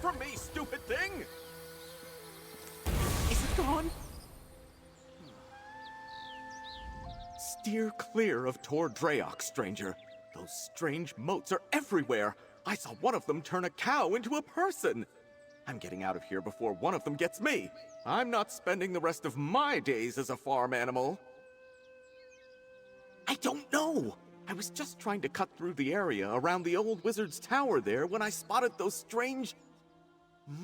from me, stupid thing! Is it gone? Steer clear of Tor Draok, stranger. Those strange motes are everywhere. I saw one of them turn a cow into a person. I'm getting out of here before one of them gets me. I'm not spending the rest of my days as a farm animal. I don't know. I was just trying to cut through the area around the old wizard's tower there when I spotted those strange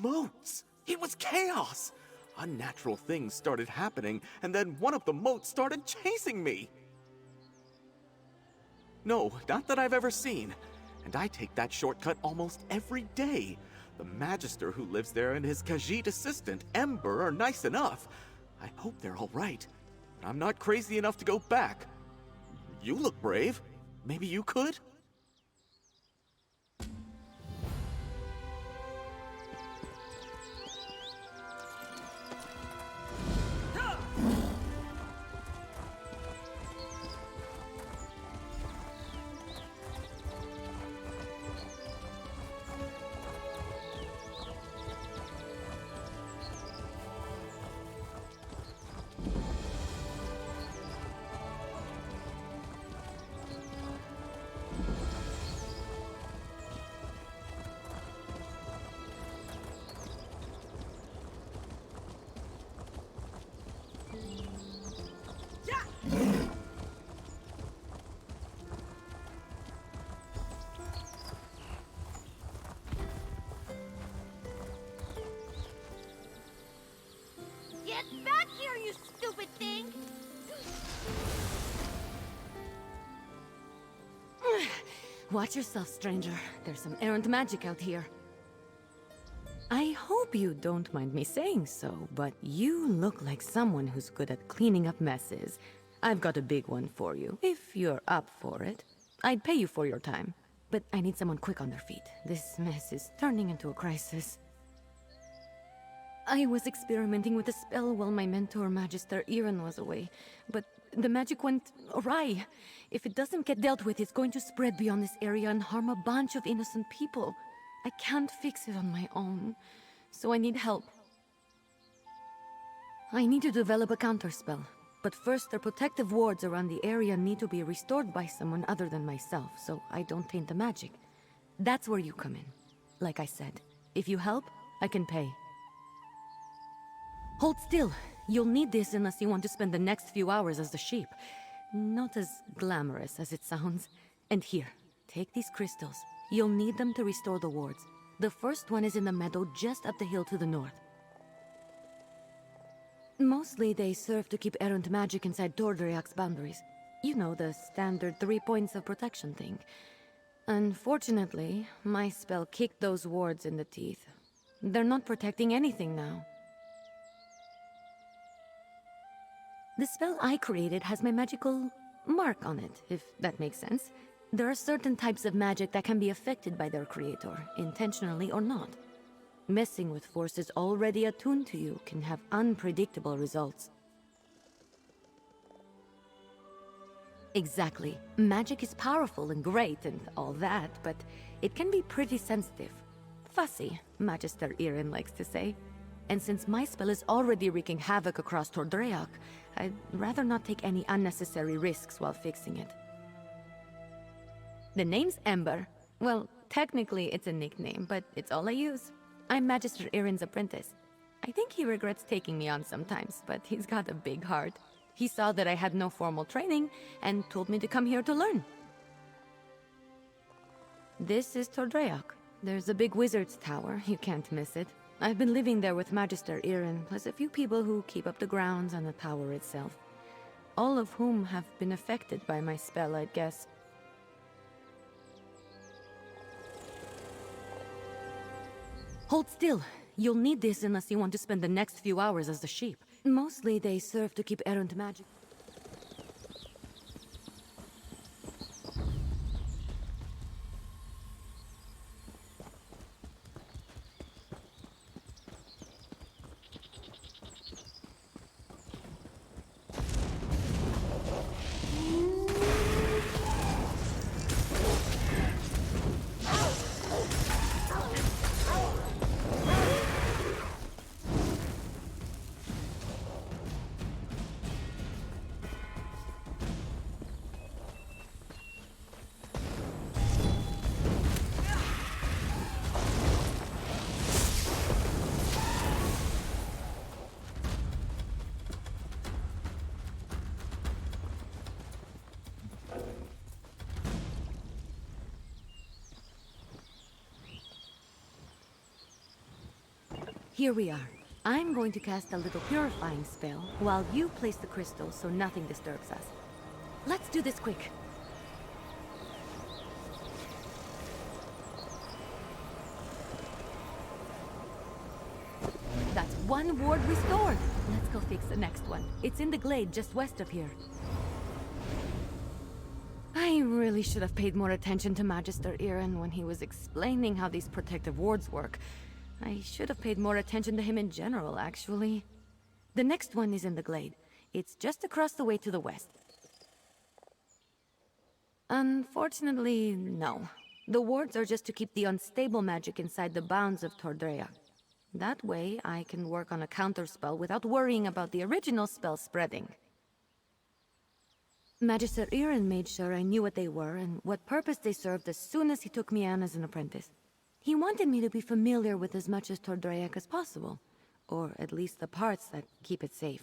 motes. It was chaos. Unnatural things started happening, and then one of the motes started chasing me. No, not that I've ever seen. And I take that shortcut almost every day. The Magister who lives there and his Khajiit assistant, Ember, are nice enough. I hope they're all right. But I'm not crazy enough to go back. You look brave. Maybe you could? Get back here, you stupid thing! Watch yourself, stranger. There's some errant magic out here. I hope you don't mind me saying so, but you look like someone who's good at cleaning up messes. I've got a big one for you, if you're up for it. I'd pay you for your time, but I need someone quick on their feet. This mess is turning into a crisis. I was experimenting with a spell while my mentor, Magister Eren, was away, but the magic went awry. If it doesn't get dealt with, it's going to spread beyond this area and harm a bunch of innocent people. I can't fix it on my own, so I need help. I need to develop a counterspell, but first their protective wards around the area need to be restored by someone other than myself, so I don't taint the magic. That's where you come in. Like I said, if you help, I can pay. Hold still. You'll need this unless you want to spend the next few hours as the sheep. Not as glamorous as it sounds. And here, take these crystals. You'll need them to restore the wards. The first one is in the meadow just up the hill to the north. Mostly they serve to keep errant magic inside Tordriak's boundaries. You know, the standard 3 points of protection thing. Unfortunately, my spell kicked those wards in the teeth. They're not protecting anything now. The spell I created has my magical mark on it, if that makes sense. There are certain types of magic that can be affected by their creator, intentionally or not. Messing with forces already attuned to you can have unpredictable results. Exactly. Magic is powerful and great and all that, but it can be pretty sensitive. Fussy, Magister Eren likes to say. And since my spell is already wreaking havoc across Tordreak, I'd rather not take any unnecessary risks while fixing it. The name's Ember. Well, technically it's a nickname, but it's all I use. I'm Magister Eren's apprentice. I think he regrets taking me on sometimes, but he's got a big heart. He saw that I had no formal training and told me to come here to learn. This is Tordreak. There's a big wizard's tower, you can't miss it. I've been living there with Magister Eren, plus a few people who keep up the grounds and the tower itself. All of whom have been affected by my spell, I'd guess. Hold still. You'll need this unless you want to spend the next few hours as the sheep. Mostly they serve to keep errant magic. Here we are. I'm going to cast a little purifying spell while you place the crystal so nothing disturbs us. Let's do this quick. That's one ward restored. Let's go fix the next one. It's in the glade just west of here. I really should have paid more attention to Magister Iren when he was explaining how these protective wards work. I should have paid more attention to him in general, actually. The next one is in the glade. It's just across the way to the west. Unfortunately, no. The wards are just to keep the unstable magic inside the bounds of Tordrea. That way, I can work on a counterspell without worrying about the original spell spreading. Magister Iren made sure I knew what they were and what purpose they served as soon as he took me on as an apprentice. He wanted me to be familiar with as much as Tordreac as possible, or at least the parts that keep it safe.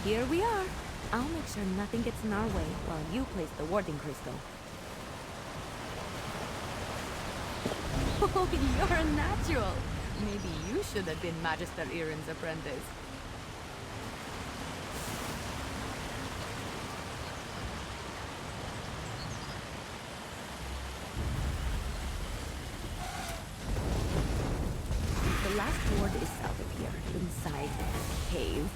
Here we are. I'll make sure nothing gets in our way while you place the warding crystal. Oh, you're a natural. Maybe you should have been Magister Iren's apprentice. The last ward is south of here, inside the cave.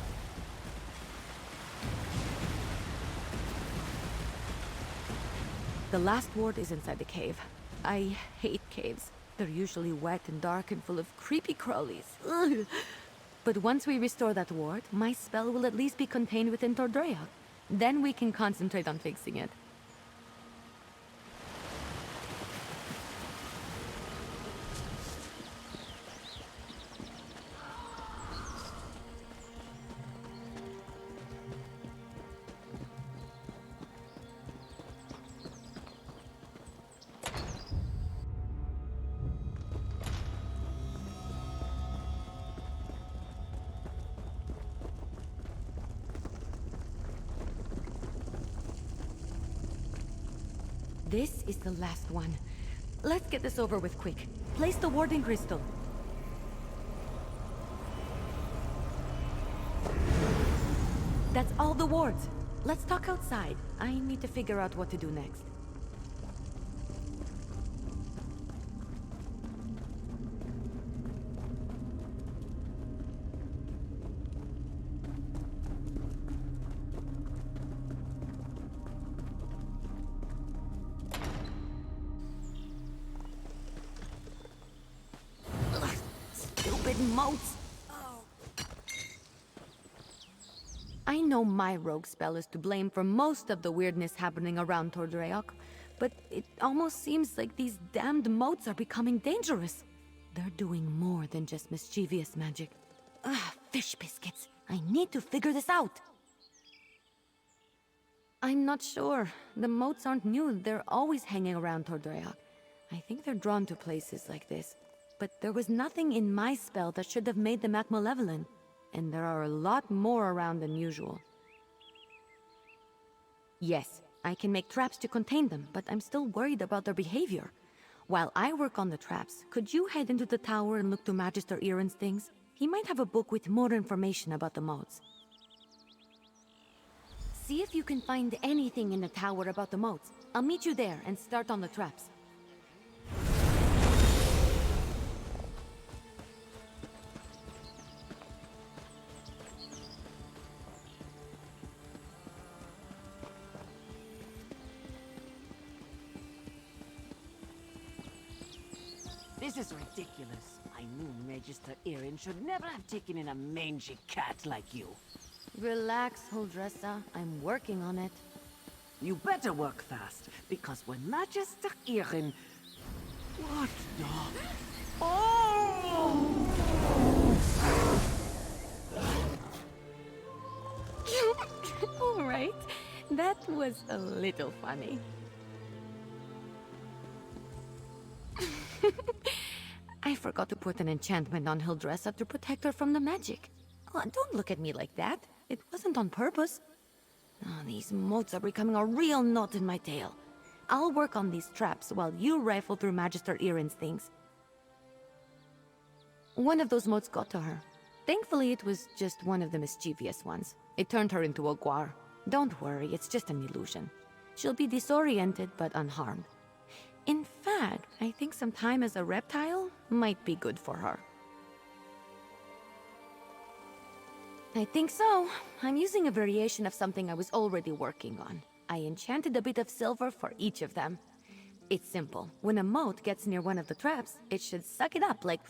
The last ward is inside the cave. I hate caves. They're usually wet and dark and full of creepy crawlies. Ugh. But once we restore that ward, my spell will at least be contained within Tordrea. Then we can concentrate on fixing it. This is the last one. Let's get this over with quick. Place the warding crystal. That's all the wards. Let's talk outside. I need to figure out what to do next. Moats. I know my rogue spell is to blame for most of the weirdness happening around Tordreac, but it almost seems like these damned moats are becoming dangerous. They're doing more than just mischievous magic. Fish biscuits. I need to figure this out. I'm not sure. The moats aren't new. They're always hanging around Tordreac. I think they're drawn to places like this. But there was nothing in my spell that should have made them act malevolent, and there are a lot more around than usual. Yes, I can make traps to contain them, but I'm still worried about their behavior. While I work on the traps, could you head into the tower and look to Magister Iren's things? He might have a book with more information about the moats. See if you can find anything in the tower about the moats. I'll meet you there and start on the traps. This is ridiculous. I knew Magister Erin should never have taken in a mangy cat like you. Relax, Huldressa. I'm working on it. You better work fast, because when Magister Erin... What the... Oh! All right. That was a little funny. I forgot to put an enchantment on Huldressa to protect her from the magic. Oh, don't look at me like that. It wasn't on purpose. Oh, these motes are becoming a real knot in my tail. I'll work on these traps while you rifle through Magister Erin's things. One of those motes got to her. Thankfully, it was just one of the mischievous ones. It turned her into a guar. Don't worry, it's just an illusion. She'll be disoriented but unharmed. In fact, I think some time as a reptile might be good for her. I think so. I'm using a variation of something I was already working on. I enchanted a bit of silver for each of them. It's simple. When a mote gets near one of the traps, it should suck it up like...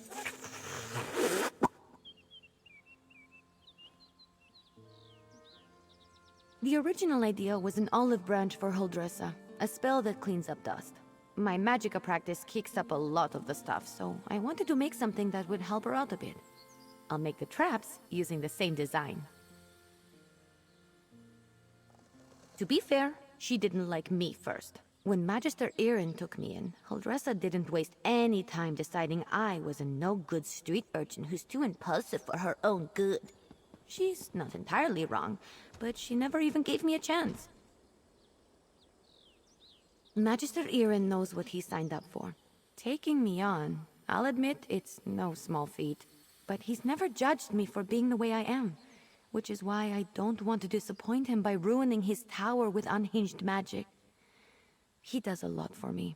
The original idea was an olive branch for Huldressa, a spell that cleans up dust. My magicka practice kicks up a lot of the stuff, so I wanted to make something that would help her out a bit. I'll make the traps using the same design. To be fair, she didn't like me first. When Magister Erin took me in, Huldressa didn't waste any time deciding I was a no-good street urchin who's too impulsive for her own good. She's not entirely wrong, but she never even gave me a chance. Magister Erin knows what he signed up for. Taking me on, I'll admit it's no small feat, but he's never judged me for being the way I am, which is why I don't want to disappoint him by ruining his tower with unhinged magic. He does a lot for me.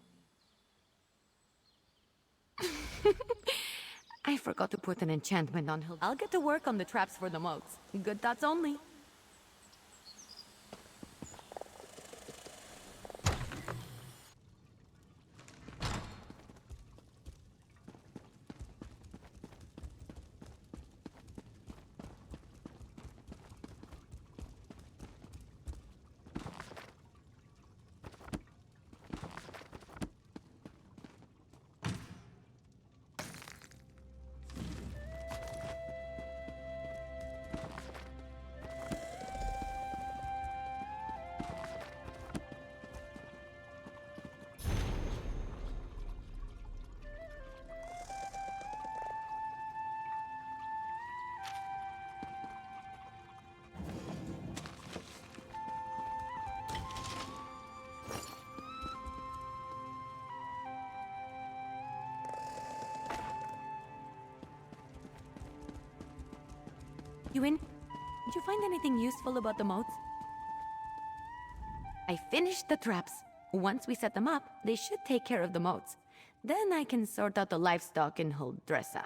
I forgot to put an enchantment on Hilda. I'll get to work on the traps for the motes. Good thoughts only. You in? Did you find anything useful about the motes? I finished the traps. Once we set them up, they should take care of the motes. Then I can sort out the livestock in Huldressa,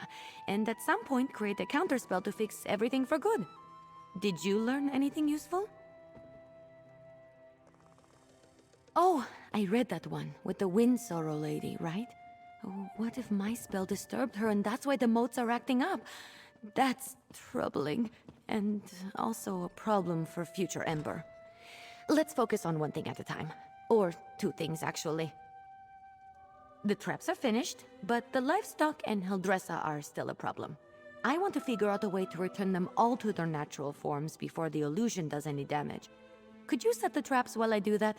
and at some point create a counterspell to fix everything for good. Did you learn anything useful? Oh, I read that one, with the wind sorrow lady, right? Oh, what if my spell disturbed her and that's why the motes are acting up? That's troubling, and also a problem for future Ember. Let's focus on one thing at a time. Or two things, actually. The traps are finished, but the livestock and Huldressa are still a problem. I want to figure out a way to return them all to their natural forms before the illusion does any damage. Could you set the traps while I do that?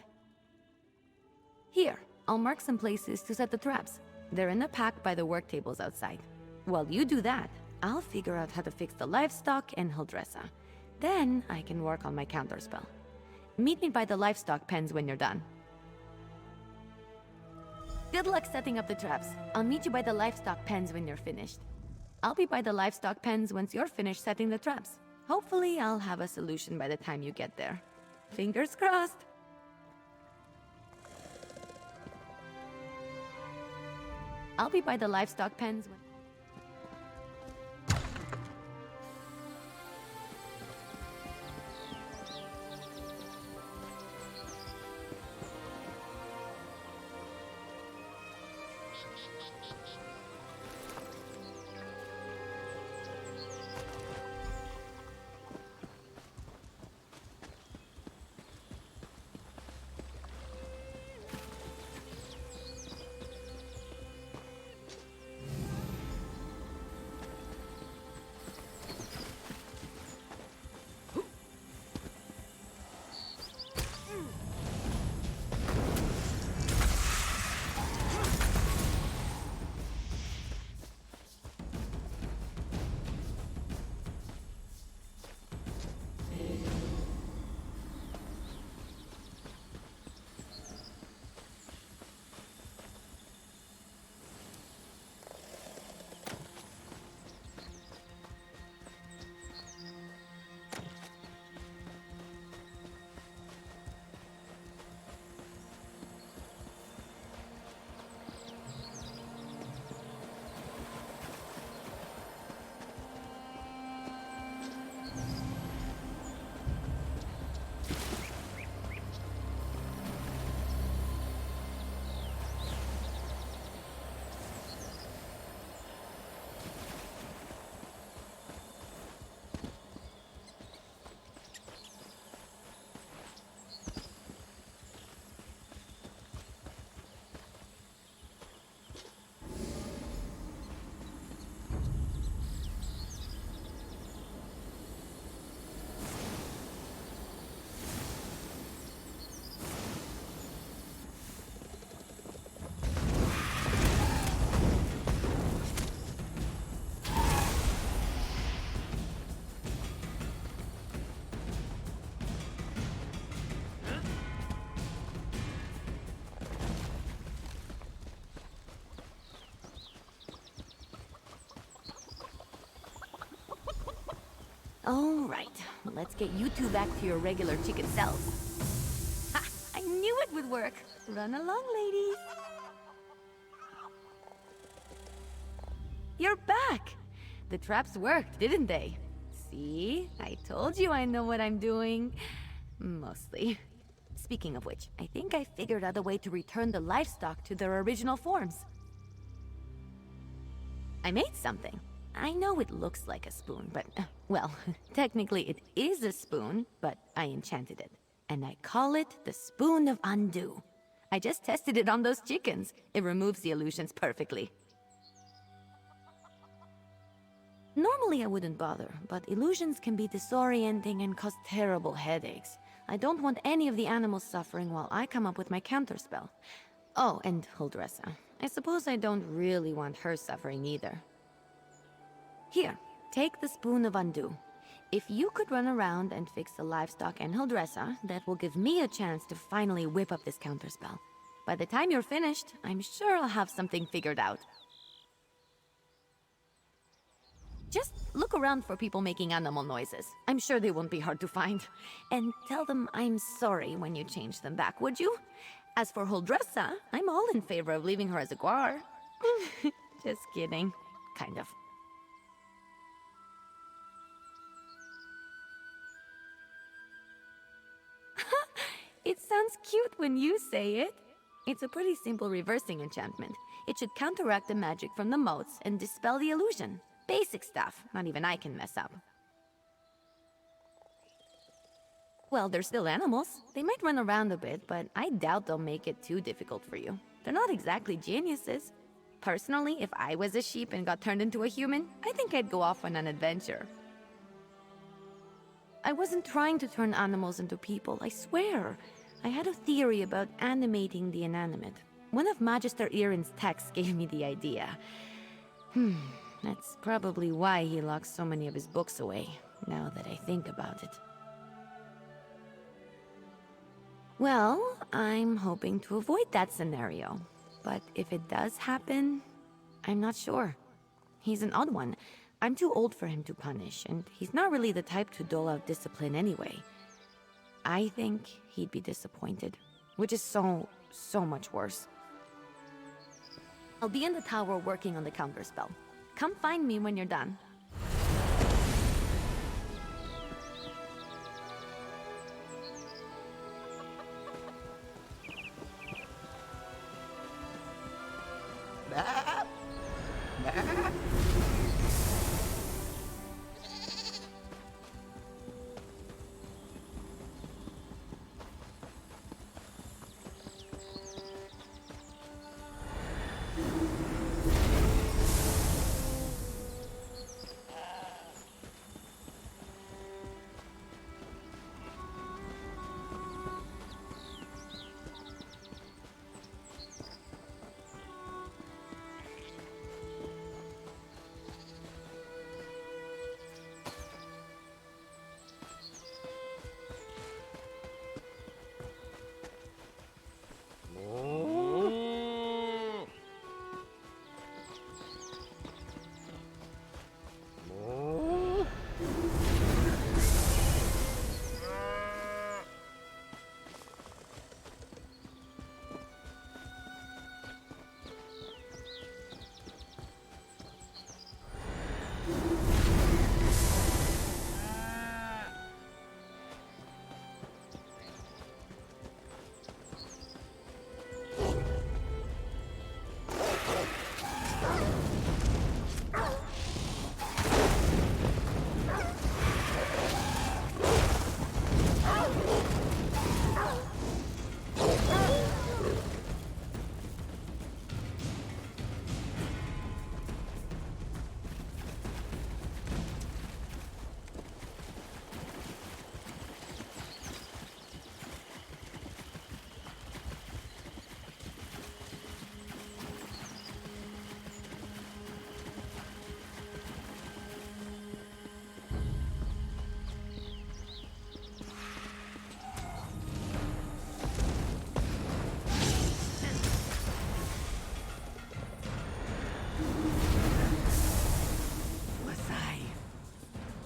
Here, I'll mark some places to set the traps. They're in a pack by the work tables outside. While you do that, I'll figure out how to fix the livestock and Huldressa. Then I can work on my counterspell. Meet me by the livestock pens when you're done. Good luck setting up the traps. I'll meet you by the livestock pens when you're finished. I'll be by the livestock pens once you're finished setting the traps. Hopefully, I'll have a solution by the time you get there. Fingers crossed! I'll be by the livestock pens when... All right, let's get you two back to your regular chicken selves. Ha! I knew it would work. Run along, ladies. You're back! The traps worked, didn't they? See? I told you I know what I'm doing. Mostly. Speaking of which, I think I figured out a way to return the livestock to their original forms. I made something. I know it looks like a spoon, but, well, technically it is a spoon, but I enchanted it. And I call it the Spoon of Undo. I just tested it on those chickens. It removes the illusions perfectly. Normally I wouldn't bother, but illusions can be disorienting and cause terrible headaches. I don't want any of the animals suffering while I come up with my counterspell. Oh, and Huldressa. I suppose I don't really want her suffering either. Here, take the Spoon of Undo. If you could run around and fix the livestock and Huldressa, that will give me a chance to finally whip up this counterspell. By the time you're finished, I'm sure I'll have something figured out. Just look around for people making animal noises. I'm sure they won't be hard to find. And tell them I'm sorry when you change them back, would you? As for Huldressa, I'm all in favor of leaving her as a guar. Just kidding. Kind of. It sounds cute when you say it. It's a pretty simple reversing enchantment. It should counteract the magic from the motes and dispel the illusion. Basic stuff, not even I can mess up. Well, they're still animals. They might run around a bit, but I doubt they'll make it too difficult for you. They're not exactly geniuses. Personally, if I was a sheep and got turned into a human, I think I'd go off on an adventure. I wasn't trying to turn animals into people, I swear. I had a theory about animating the inanimate. One of Magister Irin's texts gave me the idea. That's probably why he locks so many of his books away, now that I think about it. Well, I'm hoping to avoid that scenario. But if it does happen, I'm not sure. He's an odd one. I'm too old for him to punish, and he's not really the type to dole out discipline anyway. I think he'd be disappointed, which is so much worse. I'll be in the tower working on the counterspell. Come find me when you're done.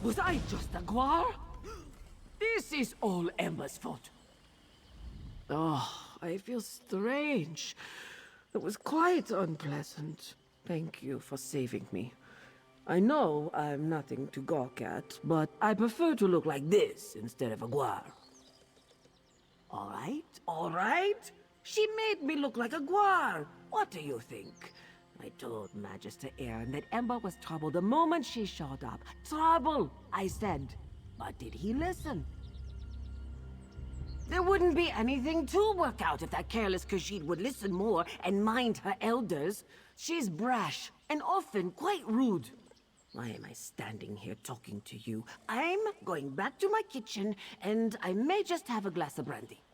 Was I just a guar? This is all Ember's fault. Oh, I feel strange. It was quite unpleasant. Thank you for saving me. I know I'm nothing to gawk at, but I prefer to look like this instead of a guar. All right. She made me look like a guar. What do you think? I told Magister Aaron that Ember was trouble the moment she showed up. Trouble, I said. But did he listen? There wouldn't be anything to work out if that careless Khajiit would listen more and mind her elders. She's brash and often quite rude. Why am I standing here talking to you? I'm going back to my kitchen, and I may just have a glass of brandy.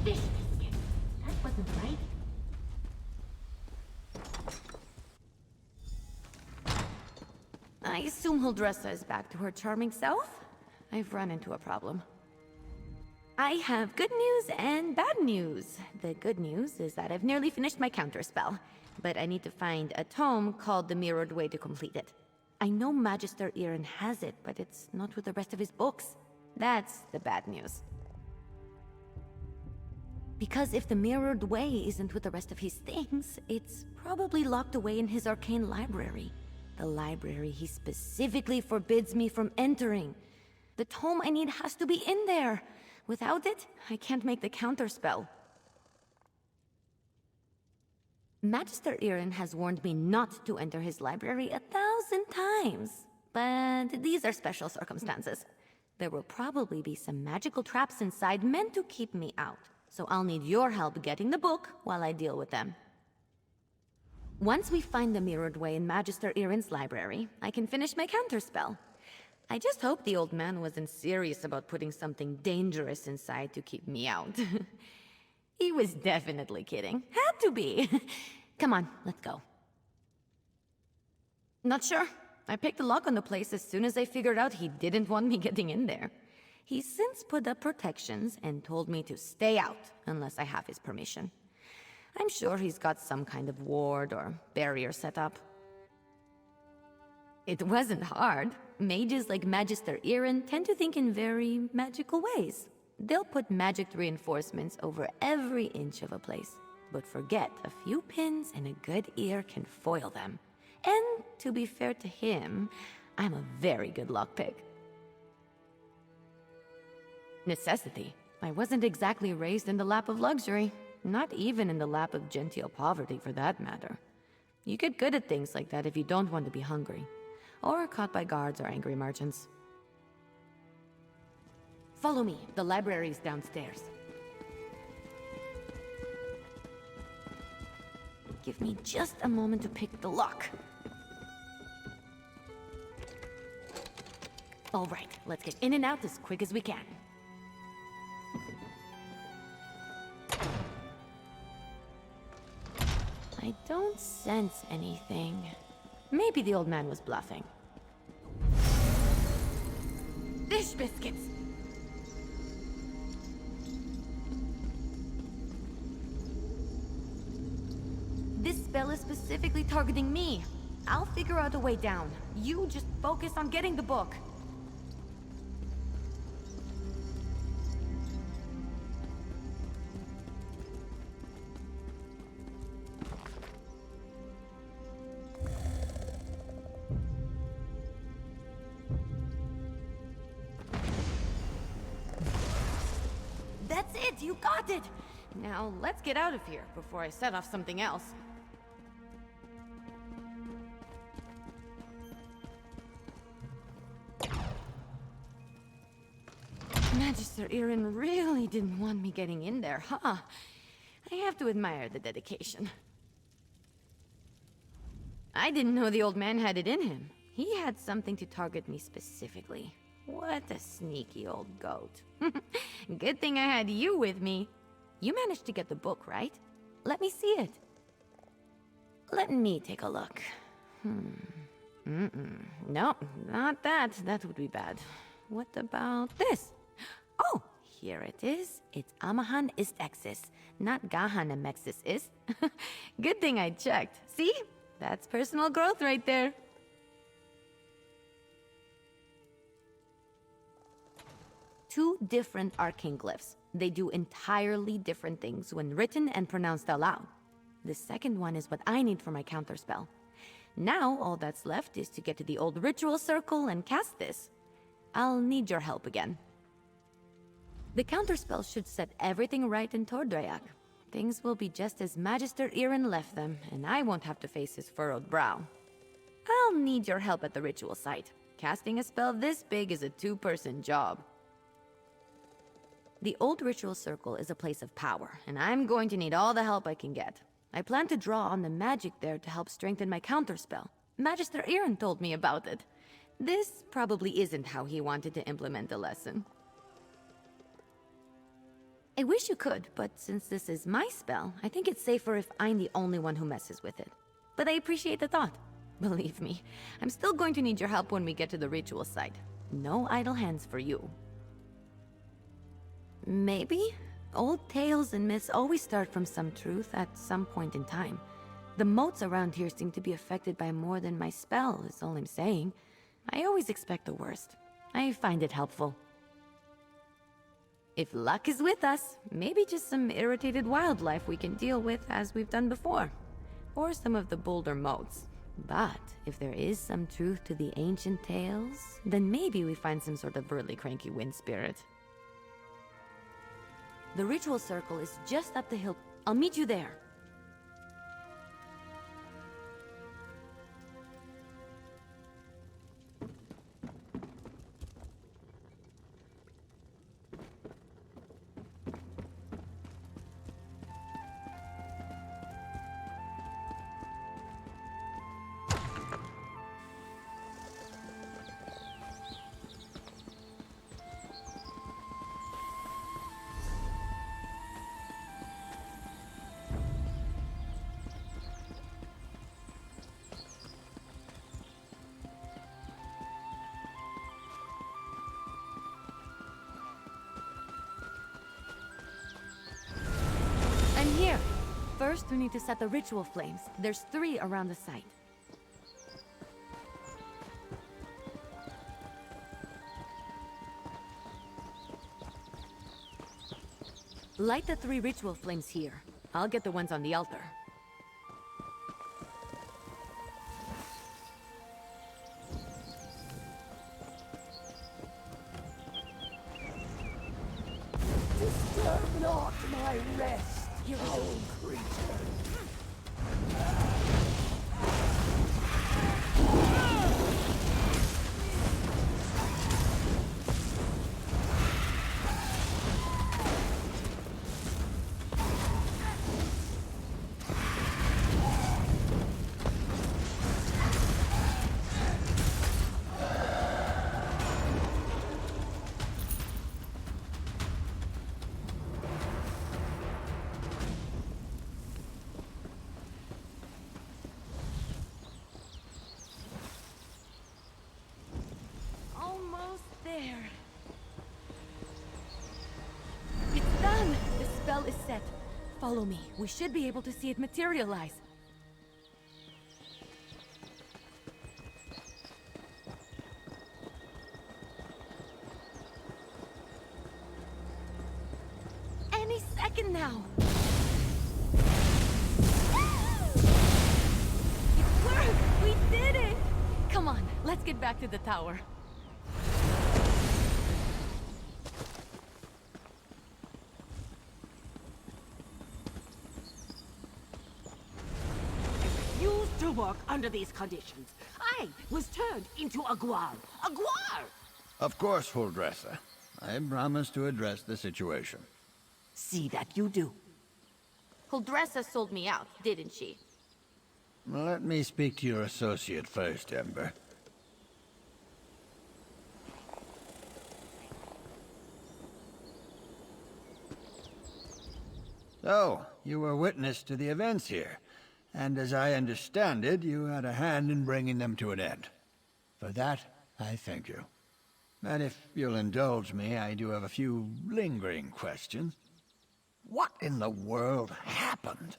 Fish biscuit. That wasn't right. I assume Huldressa is back to her charming self? I've run into a problem. I have good news and bad news. The good news is that I've nearly finished my counterspell, but I need to find a tome called The Mirrored Way to complete it. I know Magister Aaron has it, but it's not with the rest of his books. That's the bad news. Because if the Mirrored Way isn't with the rest of his things, it's probably locked away in his arcane library. The library he specifically forbids me from entering. The tome I need has to be in there. Without it, I can't make the counterspell. Magister Aaron has warned me not to enter his library 1,000 times. But these are special circumstances. There will probably be some magical traps inside meant to keep me out. So I'll need your help getting the book while I deal with them. Once we find the Mirrored Way in Magister Aaron's library, I can finish my counterspell. I just hope the old man wasn't serious about putting something dangerous inside to keep me out. He was definitely kidding. Had to be. Come on, let's go. Not sure. I picked the lock on the place as soon as I figured out he didn't want me getting in there. He's since put up protections and told me to stay out unless I have his permission. I'm sure he's got some kind of ward or barrier set up. It wasn't hard. Mages like Magister Aaron tend to think in very magical ways. They'll put magic reinforcements over every inch of a place, but forget a few pins and a good ear can foil them. And to be fair to him, I'm a very good lockpick. Necessity. I wasn't exactly raised in the lap of luxury. Not even in the lap of genteel poverty, for that matter. You get good at things like that if you don't want to be hungry. Or caught by guards or angry merchants. Follow me. The library is downstairs. Give me just a moment to pick the lock. All right, let's get in and out as quick as we can. I don't sense anything. Maybe the old man was bluffing. Fish biscuits! This spell is specifically targeting me. I'll figure out a way down. You just focus on getting the book. That's it! You got it! Now, let's get out of here before I set off something else. Magister Aaron really didn't want me getting in there, huh? I have to admire the dedication. I didn't know the old man had it in him. He had something to target me specifically. What a sneaky old goat. Good thing I had you with me. You managed to get the book, right? Let me see it. Let me take a look. No, not that. That would be bad. What about this? Oh, here it is. It's Amahan ist Exis, not Gahan Amexis is. Good thing I checked. See? That's personal growth right there. Two different arcane glyphs. They do entirely different things when written and pronounced aloud. The second one is what I need for my counterspell. Now, all that's left is to get to the old ritual circle and cast this. I'll need your help again. The counterspell should set everything right in Tordrayak. Things will be just as Magister Irin left them, and I won't have to face his furrowed brow. I'll need your help at the ritual site. Casting a spell this big is a two-person job. The old ritual circle is a place of power, and I'm going to need all the help I can get. I plan to draw on the magic there to help strengthen my counterspell. Magister Irin told me about it. This probably isn't how he wanted to implement the lesson. I wish you could, but since this is my spell, I think it's safer if I'm the only one who messes with it. But I appreciate the thought. Believe me, I'm still going to need your help when we get to the ritual site. No idle hands for you. Maybe? Old tales and myths always start from some truth at some point in time. The moats around here seem to be affected by more than my spell, is all I'm saying. I always expect the worst. I find it helpful. If luck is with us, maybe just some irritated wildlife we can deal with as we've done before. Or some of the bolder moats. But if there is some truth to the ancient tales, then maybe we find some sort of really cranky wind spirit. The ritual circle is just up the hill. I'll meet you there. Here. First, we need to set the ritual flames. There's 3 around the site. Light the 3 ritual flames here. I'll get the ones on the altar. Disturb not my rest. Foul creature. There. It's done! The spell is set. Follow me. We should be able to see it materialize. Any second now. It worked! We did it! Come on, let's get back to the tower. To work under these conditions. I was turned into a guar. A guar! Of course, Huldressa. I promise to address the situation. See that you do. Huldressa sold me out, didn't she? Let me speak to your associate first, Ember. So, you were witness to the events here. And as I understand it, you had a hand in bringing them to an end. For that, I thank you. And if you'll indulge me, I do have a few lingering questions. What in the world happened?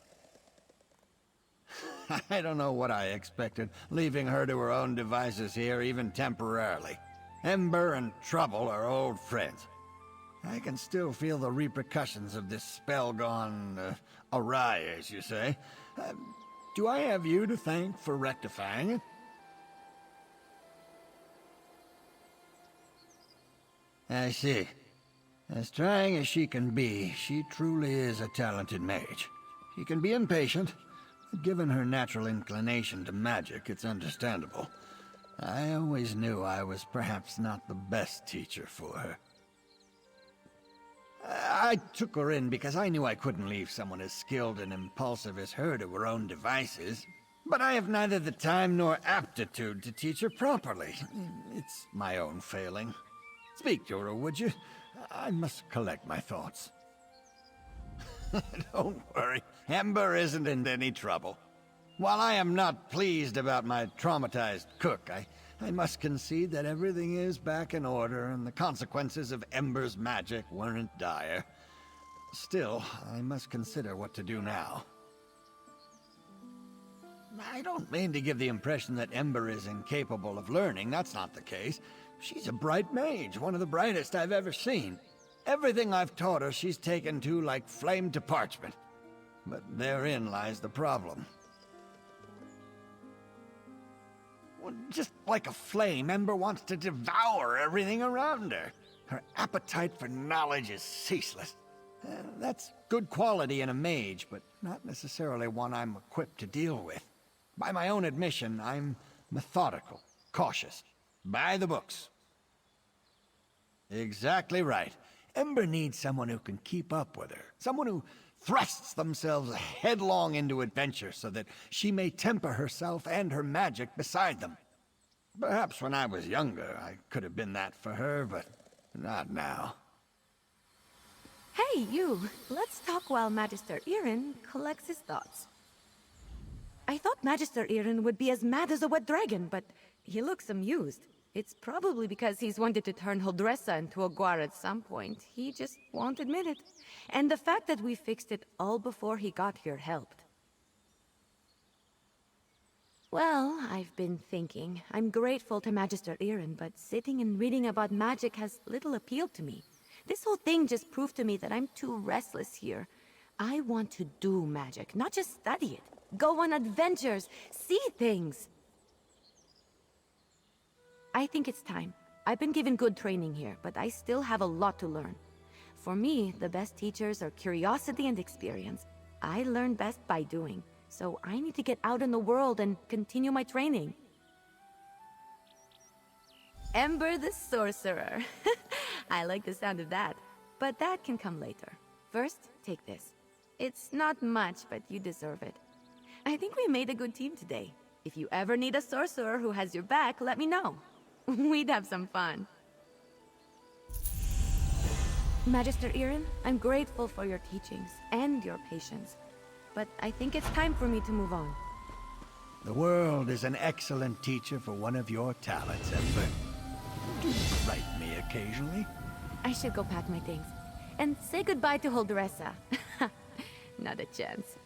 I don't know what I expected, leaving her to her own devices here, even temporarily. Ember and Trouble are old friends. I can still feel the repercussions of this spell gone awry, as you say. Do I have you to thank for rectifying it? I see. As trying as she can be, she truly is a talented mage. She can be impatient, but given her natural inclination to magic, it's understandable. I always knew I was perhaps not the best teacher for her. I took her in because I knew I couldn't leave someone as skilled and impulsive as her to her own devices. But I have neither the time nor aptitude to teach her properly. It's my own failing. Speak to her, would you? I must collect my thoughts. Don't worry, Ember isn't in any trouble. While I am not pleased about my traumatized cook, I must concede that everything is back in order and the consequences of Ember's magic weren't dire. Still, I must consider what to do now. I don't mean to give the impression that Ember is incapable of learning. That's not the case. She's a bright mage, one of the brightest I've ever seen. Everything I've taught her she's taken to like flame to parchment. But therein lies the problem. Well, just like a flame, Ember wants to devour everything around her. Her appetite for knowledge is ceaseless. That's good quality in a mage, but not necessarily one I'm equipped to deal with. By my own admission, I'm methodical, cautious. By the books. Exactly right. Ember needs someone who can keep up with her. Someone who thrusts themselves headlong into adventure so that she may temper herself and her magic beside them. Perhaps when I was younger, I could have been that for her, but not now. Hey, you! Let's talk while Magister Irin collects his thoughts. I thought Magister Irin would be as mad as a wet dragon, but he looks amused. It's probably because he's wanted to turn Huldressa into a guar at some point. He just won't admit it. And the fact that we fixed it all before he got here helped. Well, I've been thinking. I'm grateful to Magister Irin, but sitting and reading about magic has little appeal to me. This whole thing just proved to me that I'm too restless here. I want to do magic, not just study it. Go on adventures, see things. I think it's time. I've been given good training here, but I still have a lot to learn. For me, the best teachers are curiosity and experience. I learn best by doing, so I need to get out in the world and continue my training. Ember the Sorcerer. I like the sound of that, but that can come later. First, take this. It's not much, but you deserve it. I think we made a good team today. If you ever need a sorcerer who has your back, let me know. We'd have some fun. Magister Irin, I'm grateful for your teachings and your patience, but I think it's time for me to move on. The world is an excellent teacher for one of your talents, Ember. Do write me occasionally. I should go pack my things. And say goodbye to Huldressa. Not a chance.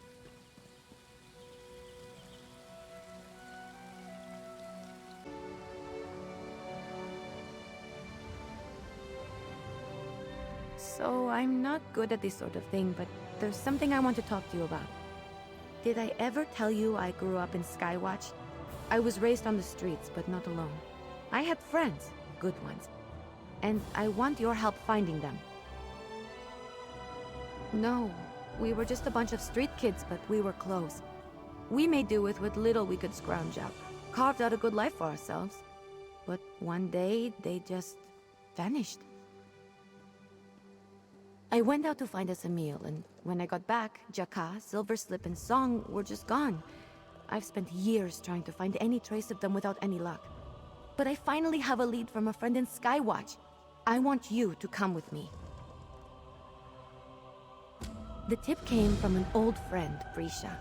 So, I'm not good at this sort of thing, but there's something I want to talk to you about. Did I ever tell you I grew up in Skywatch? I was raised on the streets, but not alone. I had friends, good ones. And I want your help finding them. No, we were just a bunch of street kids, but we were close. We made do with what little we could scrounge up, carved out a good life for ourselves. But one day, they just vanished. I went out to find us a meal, and when I got back, Jaka, Silverslip, and Song were just gone. I've spent years trying to find any trace of them without any luck. But I finally have a lead from a friend in Skywatch. I want you to come with me. The tip came from an old friend, Brisha.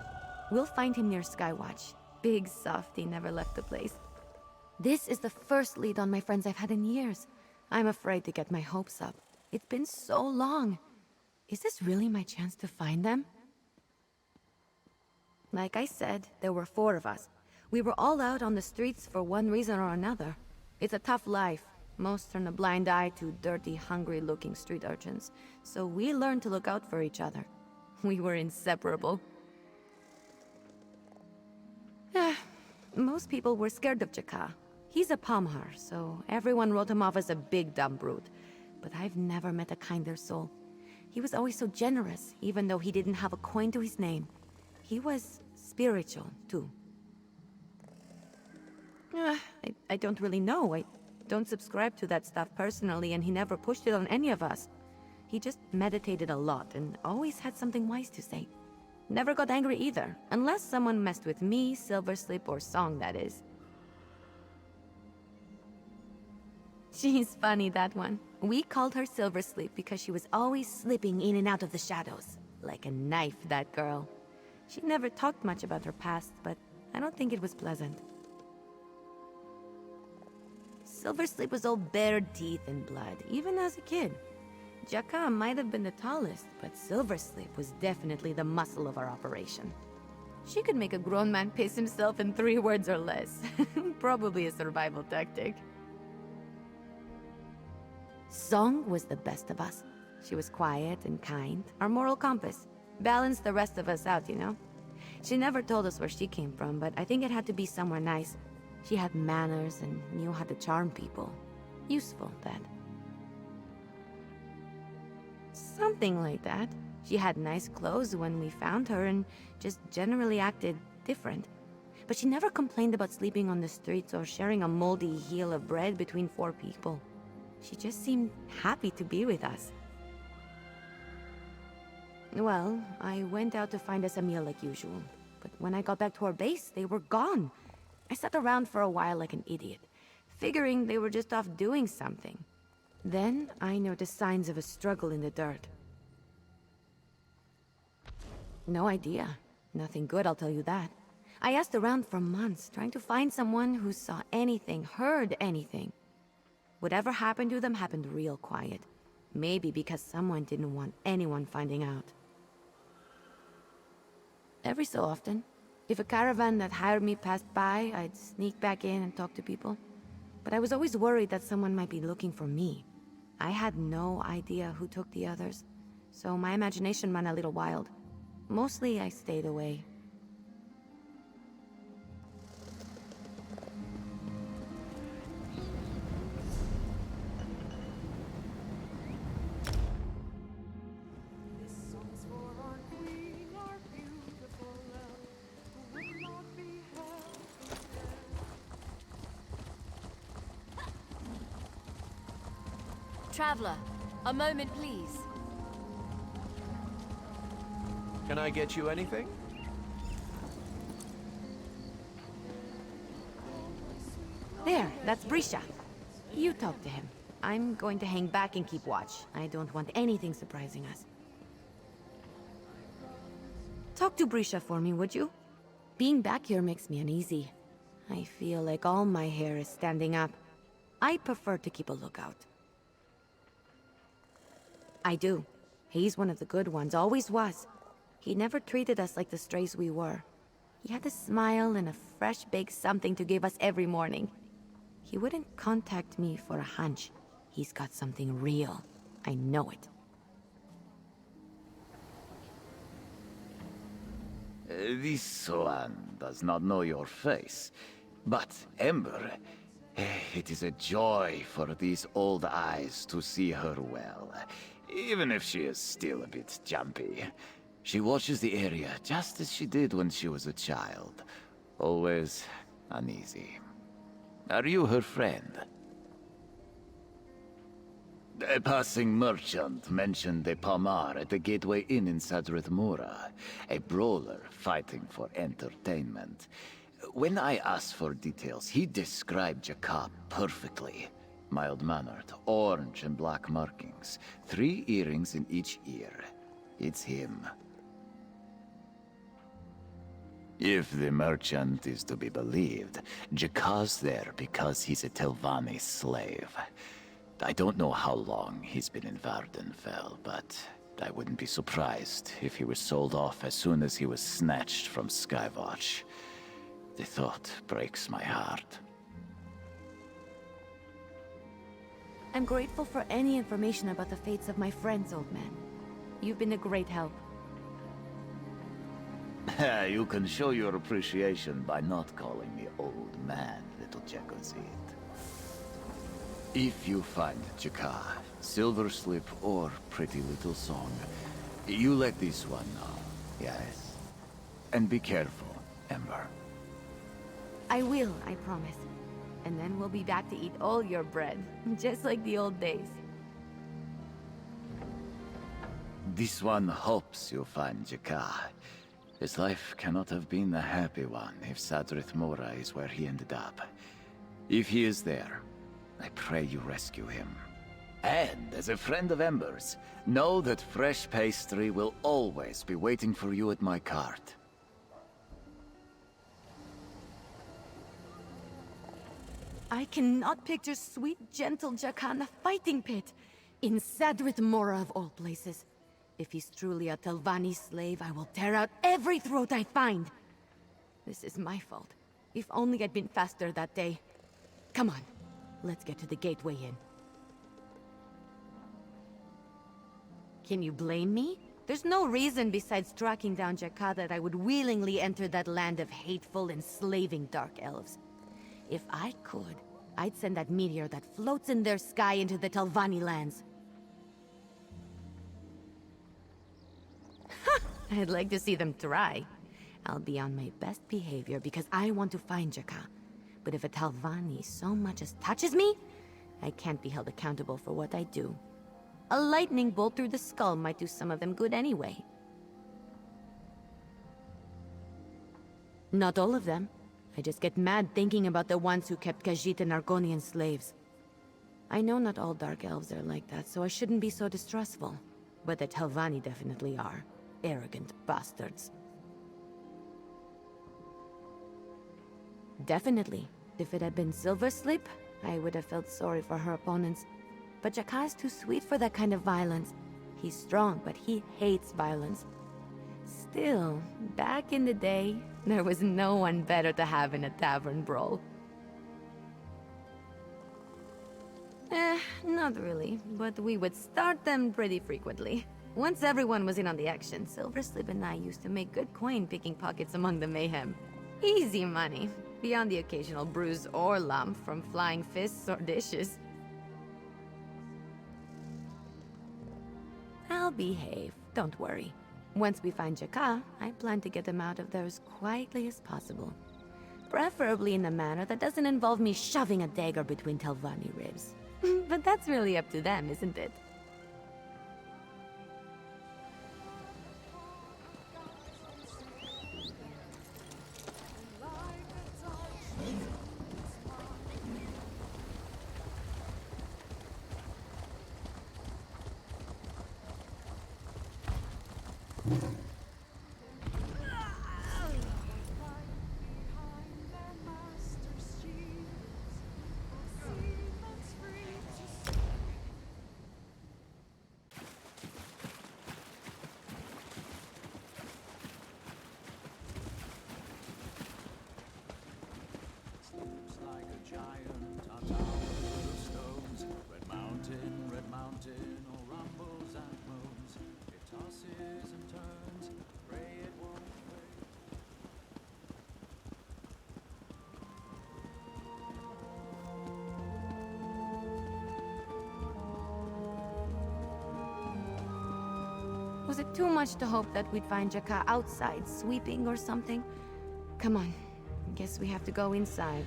We'll find him near Skywatch. Big softy never left the place. This is the first lead on my friends I've had in years. I'm afraid to get my hopes up. It's been so long. Is this really my chance to find them? Like I said, there were 4 of us. We were all out on the streets for one reason or another. It's a tough life. Most turn a blind eye to dirty, hungry-looking street urchins. So we learned to look out for each other. We were inseparable. Most people were scared of Jakka. He's a Pomhar, so everyone wrote him off as a big dumb brute. But I've never met a kinder soul. He was always so generous, even though he didn't have a coin to his name. He was spiritual, too. I don't really know. I don't subscribe to that stuff personally, and he never pushed it on any of us. He just meditated a lot and always had something wise to say. Never got angry either, unless someone messed with me, Silversleep, or Song, that is. She's funny, that one. We called her Silversleep because she was always slipping in and out of the shadows. Like a knife, that girl. She never talked much about her past, but I don't think it was pleasant. Silversleep was all bare teeth and blood, even as a kid. Jakka might have been the tallest, but Silversleep was definitely the muscle of our operation. She could make a grown man piss himself in 3 words or less. Probably a survival tactic. Song was the best of us. She was quiet and kind, our moral compass. Balanced the rest of us out, you know? She never told us where she came from, but I think it had to be somewhere nice. She had manners and knew how to charm people. Useful, that. Something like that. She had nice clothes when we found her and just generally acted different. But she never complained about sleeping on the streets or sharing a moldy heel of bread between 4 people. She just seemed happy to be with us. Well, I went out to find us a meal like usual. But when I got back to our base, they were gone. I sat around for a while like an idiot, figuring they were just off doing something. Then I noticed signs of a struggle in the dirt. No idea. Nothing good, I'll tell you that. I asked around for months, trying to find someone who saw anything, heard anything. Whatever happened to them happened real quiet. Maybe because someone didn't want anyone finding out. Every so often, if a caravan that hired me passed by, I'd sneak back in and talk to people. But I was always worried that someone might be looking for me. I had no idea who took the others, so my imagination ran a little wild. Mostly I stayed away. Traveler, a moment please. Can I get you anything? There, that's Brisha. You talk to him. I'm going to hang back and keep watch. I don't want anything surprising us. Talk to Brisha for me, would you? Being back here makes me uneasy. I feel like all my hair is standing up. I prefer to keep a lookout. I do. He's one of the good ones, always was. He never treated us like the strays we were. He had a smile and a fresh baked something to give us every morning. He wouldn't contact me for a hunch. He's got something real. I know it. This one does not know your face. But, Ember, it is a joy for these old eyes to see her well. Even if she is still a bit jumpy. She watches the area just as she did when she was a child. Always uneasy. Are you her friend? A passing merchant mentioned a Palmar at the Gateway Inn in Sadrith Mura. A brawler fighting for entertainment. When I asked for details, he described Jakka perfectly. Mild-mannered, orange and black markings. 3 earrings in each ear. It's him. If the merchant is to be believed, Jakar's there because he's a Telvanni slave. I don't know how long he's been in Vardenfell, but I wouldn't be surprised if he was sold off as soon as he was snatched from Skywatch. The thought breaks my heart. I'm grateful for any information about the fates of my friends, old man. You've been a great help. You can show your appreciation by not calling me old man, little Jekozid. If you find Jakar, Silver Slip, or Pretty Little Song, you let this one know, yes? And be careful, Ember. I will, I promise. And then we'll be back to eat all your bread, just like the old days. This one hopes you find Jakar. His life cannot have been a happy one if Sadrith Mora is where he ended up. If he is there, I pray you rescue him. And as a friend of Ember's, know that fresh pastry will always be waiting for you at my cart. I cannot picture sweet, gentle Jakar in a fighting pit. In Sadrith Mora of all places. If he's truly a Telvanni slave, I will tear out every throat I find. This is my fault. If only I'd been faster that day. Come on, let's get to the gateway in. Can you blame me? There's no reason besides tracking down Jakar that I would willingly enter that land of hateful, enslaving dark elves. If I could, I'd send that meteor that floats in their sky into the Telvanni lands. I'd like to see them try. I'll be on my best behavior because I want to find Jakar. But if a Telvanni so much as touches me, I can't be held accountable for what I do. A lightning bolt through the skull might do some of them good anyway. Not all of them. I just get mad thinking about the ones who kept Khajiit and Argonian slaves. I know not all Dark Elves are like that, so I shouldn't be so distrustful. But the Telvanni definitely are. Arrogant bastards. Definitely. If it had been Silver Slip, I would have felt sorry for her opponents. But Jakar's too sweet for that kind of violence. He's strong, but he hates violence. Still, back in the day, there was no one better to have in a tavern brawl. Not really, but we would start them pretty frequently. Once everyone was in on the action, Silver Slip and I used to make good coin picking pockets among the mayhem. Easy money, beyond the occasional bruise or lump from flying fists or dishes. I'll behave, don't worry. Once we find Jakar, I plan to get him out of there as quietly as possible. Preferably in a manner that doesn't involve me shoving a dagger between Telvanni ribs. But that's really up to them, isn't it? Was it too much to hope that we'd find Jakar outside, sweeping or something? Come on. Guess we have to go inside.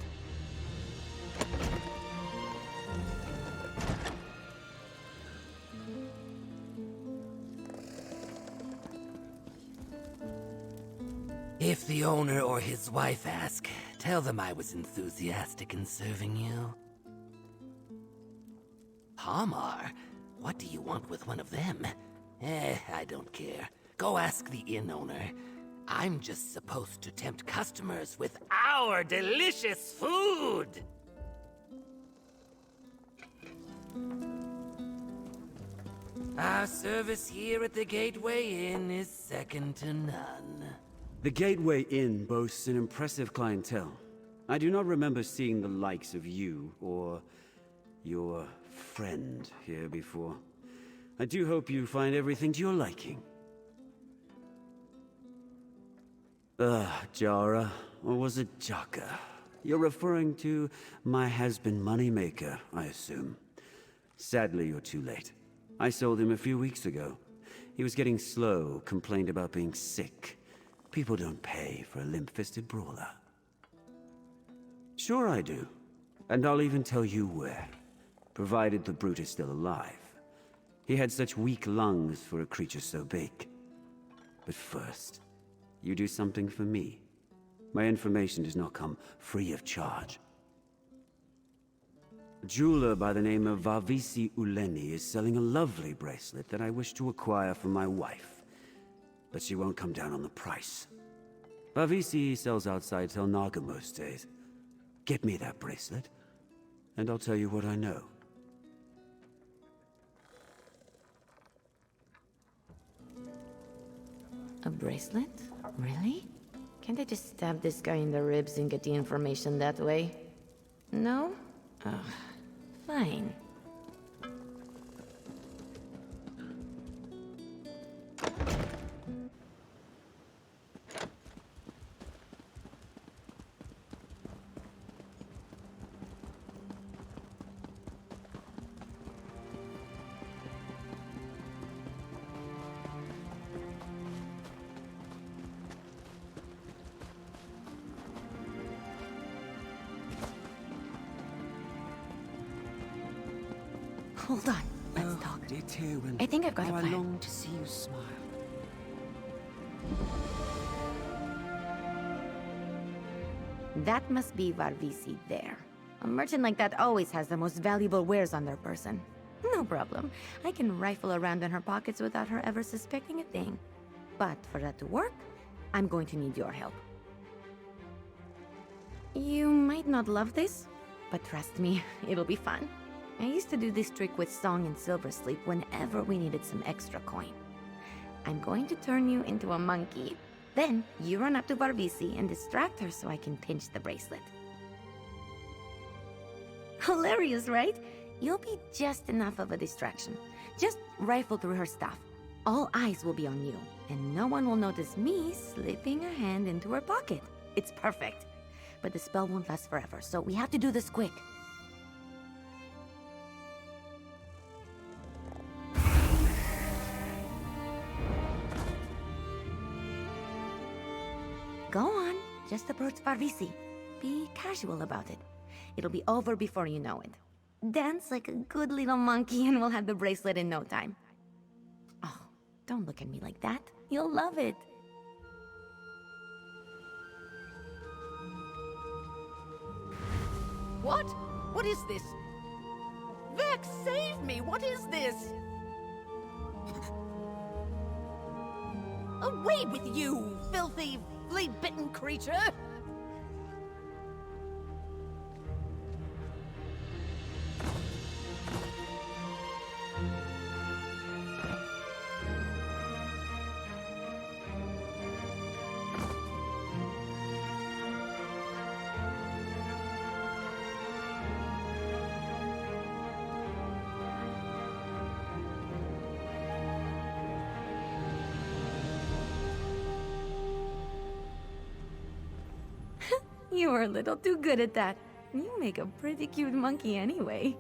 If the owner or his wife ask, tell them I was enthusiastic in serving you. Hamar? What do you want with one of them? I don't care. Go ask the inn owner. I'm just supposed to tempt customers with our delicious food! Our service here at the Gateway Inn is second to none. The Gateway Inn boasts an impressive clientele. I do not remember seeing the likes of you or your friend here before. I do hope you find everything to your liking. Jara, or was it Jaka? You're referring to my has-been moneymaker, I assume. Sadly, you're too late. I sold him a few weeks ago. He was getting slow, complained about being sick. People don't pay for a limp-fisted brawler. Sure I do. And I'll even tell you where. Provided the brute is still alive. He had such weak lungs for a creature so big. But first, you do something for me. My information does not come free of charge. A jeweler by the name of Vavisi Uleni is selling a lovely bracelet that I wish to acquire for my wife. But she won't come down on the price. Vavisi sells outside Telnaga most days. Get me that bracelet, and I'll tell you what I know. A bracelet? Really? Can't I just stab this guy in the ribs and get the information that way? No? Ugh. Fine. Hold on. Let's talk. I think I've got a plan. I long to see you smile. That must be Varvisi there. A merchant like that always has the most valuable wares on their person. No problem. I can rifle around in her pockets without her ever suspecting a thing. But for that to work, I'm going to need your help. You might not love this, but trust me, it'll be fun. I used to do this trick with Song and Silversleep whenever we needed some extra coin. I'm going to turn you into a monkey. Then, you run up to Varvisi and distract her so I can pinch the bracelet. Hilarious, right? You'll be just enough of a distraction. Just rifle through her stuff. All eyes will be on you, and no one will notice me slipping a hand into her pocket. It's perfect. But the spell won't last forever, so we have to do this quick. Go on, just approach Varvisi. Be casual about it. It'll be over before you know it. Dance like a good little monkey and we'll have the bracelet in no time. Oh, don't look at me like that. You'll love it. What? What is this? Vex, save me! What is this? Away with you, filthy, flea-bitten creature! You were a little too good at that. You make a pretty cute monkey anyway.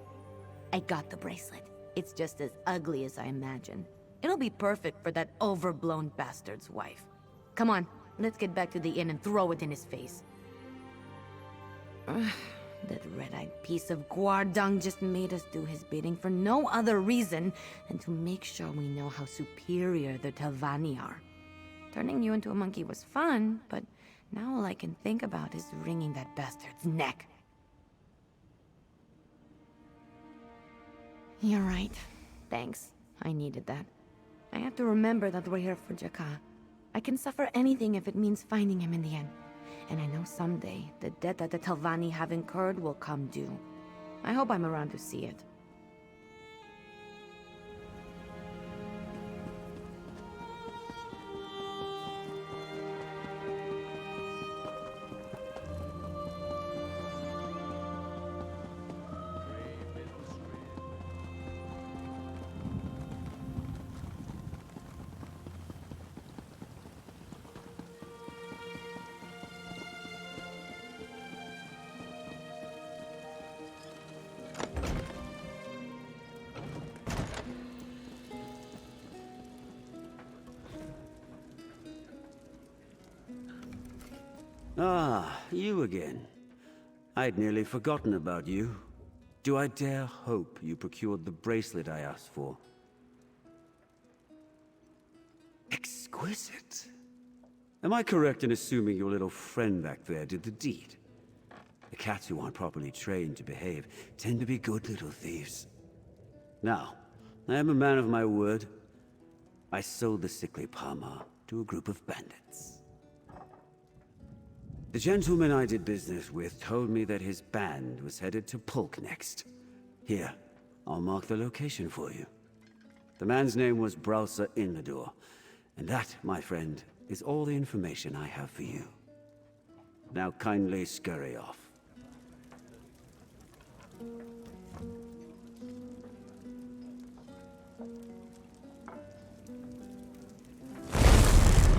I got the bracelet. It's just as ugly as I imagined. It'll be perfect for that overblown bastard's wife. Come on, let's get back to the inn and throw it in his face. Ugh, that red-eyed piece of guar dung just made us do his bidding for no other reason than to make sure we know how superior the Telvanni are. Turning you into a monkey was fun, but now all I can think about is wringing that bastard's neck. You're right. Thanks. I needed that. I have to remember that we're here for Jaka. I can suffer anything if it means finding him in the end. And I know someday, the debt that the Telvanni have incurred will come due. I hope I'm around to see it. Ah, you again. I'd nearly forgotten about you. Do I dare hope you procured the bracelet I asked for? Exquisite. Am I correct in assuming your little friend back there did the deed? The cats who aren't properly trained to behave tend to be good little thieves. Now, I am a man of my word. I sold the sickly Palmer to a group of bandits. The gentleman I did business with told me that his band was headed to Polk next. Here, I'll mark the location for you. The man's name was Browser Inlador, and that, my friend, is all the information I have for you. Now kindly scurry off.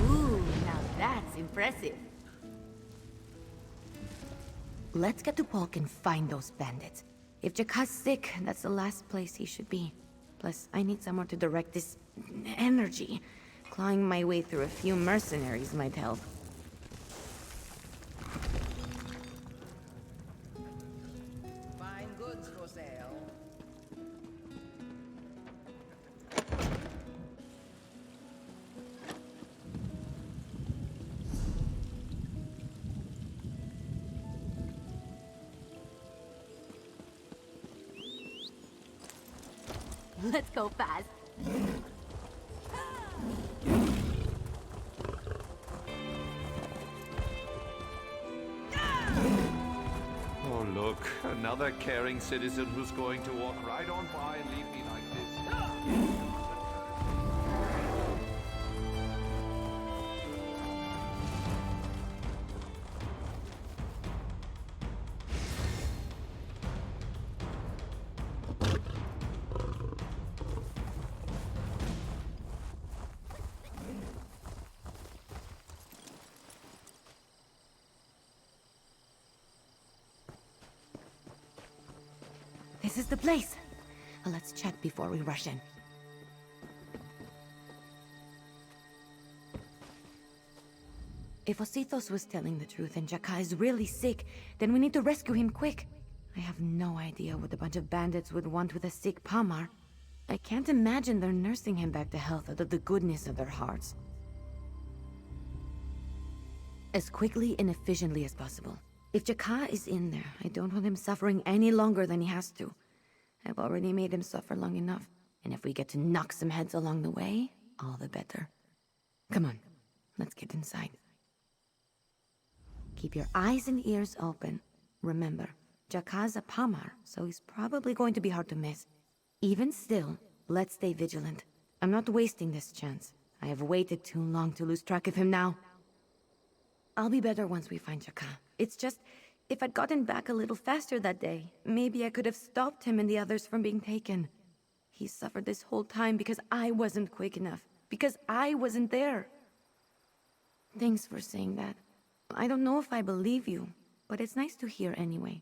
Ooh, now that's impressive. Let's get to Polk and find those bandits. If Jakka's sick, that's the last place he should be. Plus, I need somewhere to direct this energy. Clawing my way through a few mercenaries might help. Fine goods for sale. Let's go fast. Oh, look, another caring citizen who's going to walk right on by and leave me like this. This is the place. Let's chat before we rush in. If Ositos was telling the truth and Jakka is really sick, then we need to rescue him quick. I have no idea what a bunch of bandits would want with a sick Pamar. I can't imagine they're nursing him back to health out of the goodness of their hearts. As quickly and efficiently as possible. If Jakka is in there, I don't want him suffering any longer than he has to. I've already made him suffer long enough, and if we get to knock some heads along the way, all the better. Come on, let's get inside. Keep your eyes and ears open. Remember, Jakka's a Pamar, so he's probably going to be hard to miss. Even still, let's stay vigilant. I'm not wasting this chance. I have waited too long to lose track of him now. I'll be better once we find Jakka. It's just, if I'd gotten back a little faster that day, maybe I could have stopped him and the others from being taken. He suffered this whole time because I wasn't quick enough. Because I wasn't there. Thanks for saying that. I don't know if I believe you, but it's nice to hear anyway.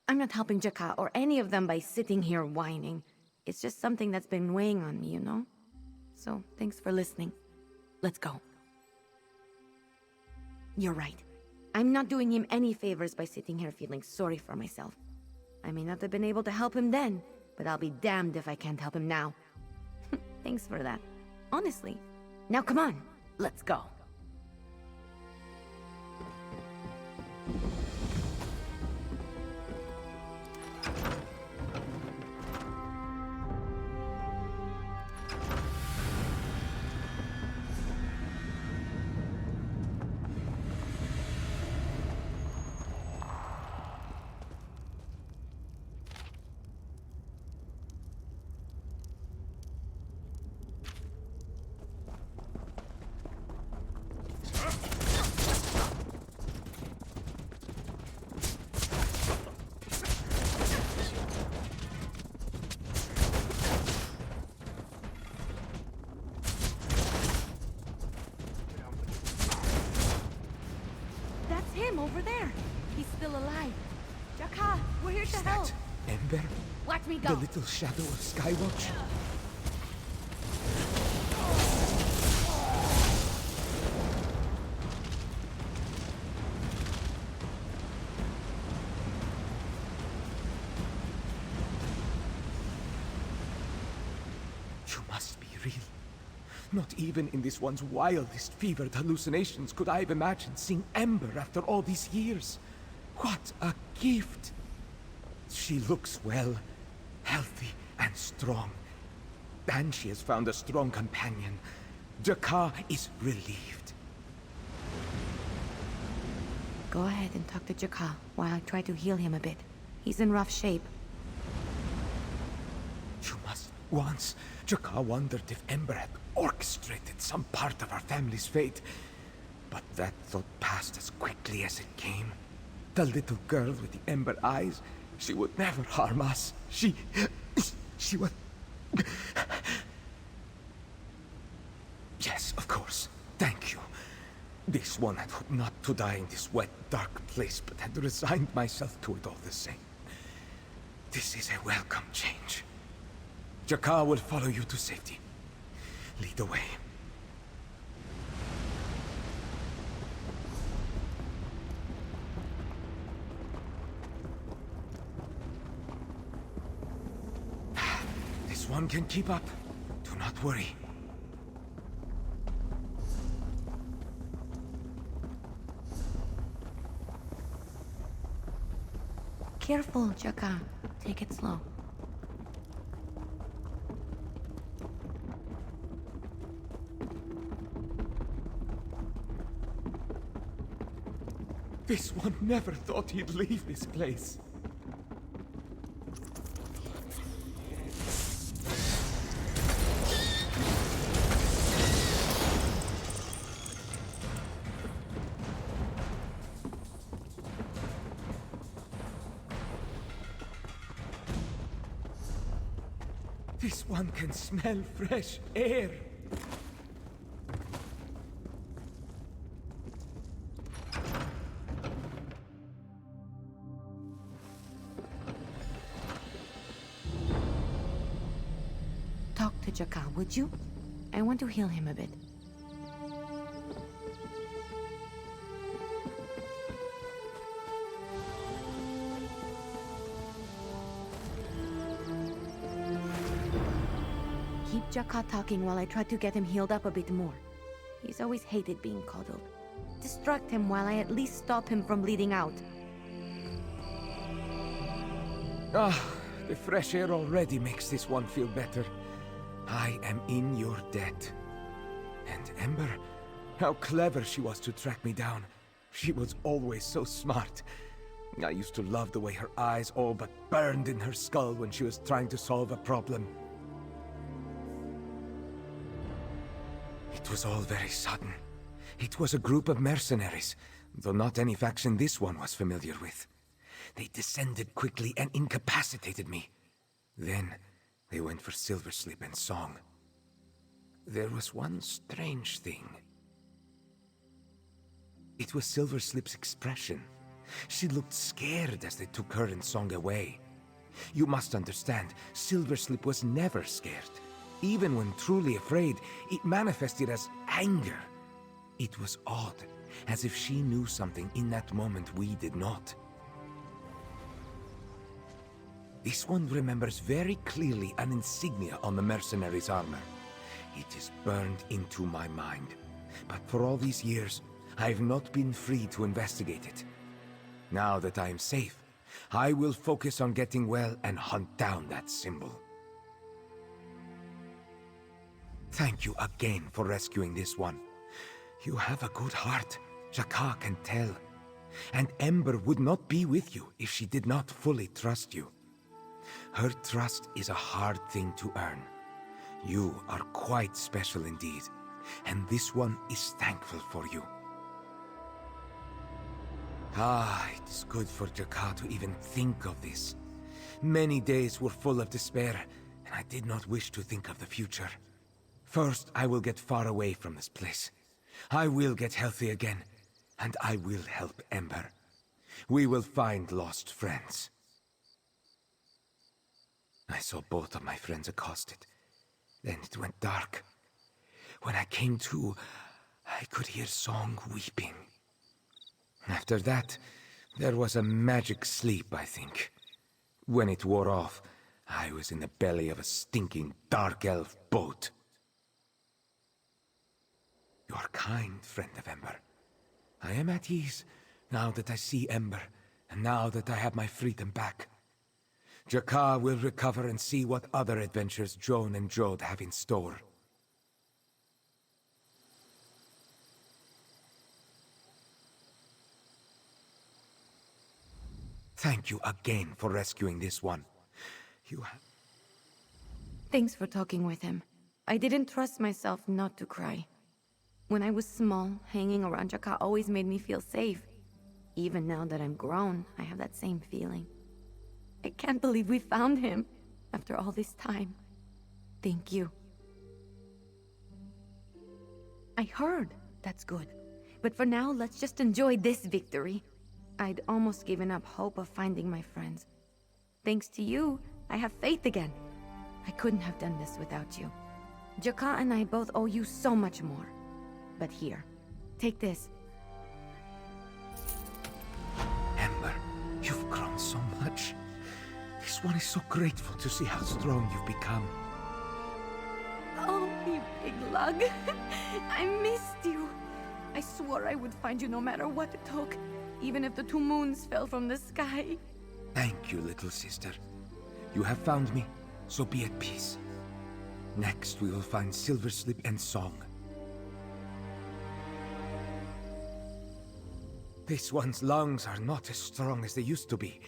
I'm not helping Jakka or any of them by sitting here whining. It's just something that's been weighing on me, you know? So, thanks for listening. Let's go. You're right. I'm not doing him any favors by sitting here feeling sorry for myself. I may not have been able to help him then, but I'll be damned if I can't help him now. Thanks for that. Honestly. Now come on, let's go. Over there. He's still alive. Jaka, we're here to help. Ember? Watch me go. The little shadow of Skywatch? You must be real. Not even in this one's wildest fevered hallucinations could I have imagined seeing Ember after all these years. What a gift! She looks well, healthy and strong. And she has found a strong companion. Jaka is relieved. Go ahead and talk to Jaka while I try to heal him a bit. He's in rough shape. You must. Once, Jaka wondered if Ember had orchestrated some part of our family's fate. But that thought passed as quickly as it came. The little girl with the Ember eyes, she would never harm us. She would... Yes, of course. Thank you. This one had hoped not to die in this wet, dark place, but had resigned myself to it all the same. This is a welcome change. Jaka will follow you to safety. Lead the way. This one can keep up. Do not worry. Careful, Jaka. Take it slow. This one never thought he'd leave this place. This one can smell fresh air. Talk to Jaka, would you? I want to heal him a bit. Keep Jaka talking while I try to get him healed up a bit more. He's always hated being coddled. Distract him while I at least stop him from bleeding out. Ah, the fresh air already makes this one feel better. I am in your debt. And Ember, how clever she was to track me down. She was always so smart. I used to love the way her eyes all but burned in her skull when she was trying to solve a problem. It was all very sudden. It was a group of mercenaries, though not any faction this one was familiar with. They descended quickly and incapacitated me. Then, they went for Silverslip and Song. There was one strange thing. It was Silverslip's expression. She looked scared as they took her and Song away. You must understand, Silverslip was never scared. Even when truly afraid, it manifested as anger. It was odd, as if she knew something in that moment we did not. This one remembers very clearly an insignia on the mercenary's armor. It is burned into my mind. But for all these years, I have not been free to investigate it. Now that I am safe, I will focus on getting well and hunt down that symbol. Thank you again for rescuing this one. You have a good heart, Jaka can tell. And Ember would not be with you if she did not fully trust you. Her trust is a hard thing to earn. You are quite special indeed, and this one is thankful for you. Ah, it is good for Jaka to even think of this. Many days were full of despair, and I did not wish to think of the future. First, I will get far away from this place. I will get healthy again. and I will help Ember. We will find lost friends. I saw both of my friends accosted. Then it went dark. When I came to, I could hear Song weeping. After that, there was a magic sleep, I think. When it wore off, I was in the belly of a stinking dark elf boat. You are kind, friend of Ember. I am at ease now that I see Ember, and now that I have my freedom back. Jakar will recover and see what other adventures Joan and Jode have in store. Thank you again for rescuing this one. Thanks for talking with him. I didn't trust myself not to cry. When I was small, hanging around Jakar always made me feel safe. Even now that I'm grown, I have that same feeling. I can't believe we found him after all this time. Thank you. I heard. That's good. But for now, let's just enjoy this victory. I'd almost given up hope of finding my friends. Thanks to you, I have faith again. I couldn't have done this without you. Jakar and I both owe you so much more. But here, take this. Ember, you've grown so much. This one is so grateful to see how strong you've become. Oh, you big lug. I missed you. I swore I would find you no matter what it took, even if the 2 moons fell from the sky. Thank you, little sister. You have found me, so be at peace. Next, we will find Silverslip and Song. This one's lungs are not as strong as they used to be,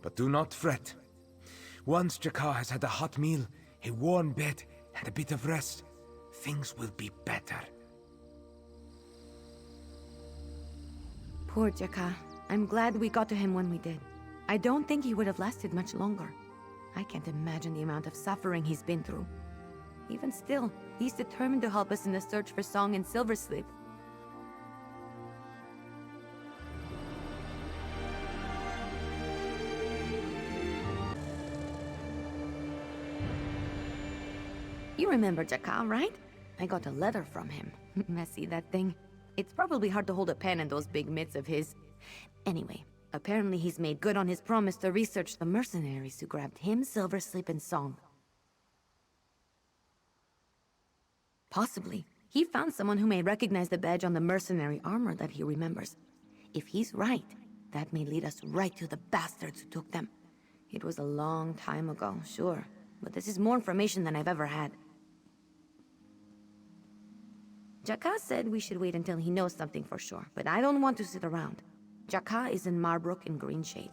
but do not fret. Once Jakar has had a hot meal, a warm bed, and a bit of rest, things will be better. Poor Jakar. I'm glad we got to him when we did. I don't think he would have lasted much longer. I can't imagine the amount of suffering he's been through. Even still, he's determined to help us in the search for Song and Silverslip. You remember Jakar, right? I got a letter from him. Messy, that thing. It's probably hard to hold a pen in those big mitts of his. Anyway, apparently he's made good on his promise to research the mercenaries who grabbed him, Silverslip, and Song. Possibly. He found someone who may recognize the badge on the mercenary armor that he remembers. If he's right, that may lead us right to the bastards who took them. It was a long time ago, sure, but this is more information than I've ever had. Jakar said we should wait until he knows something for sure, but I don't want to sit around. Jakar is in Marbrook in Greenshade.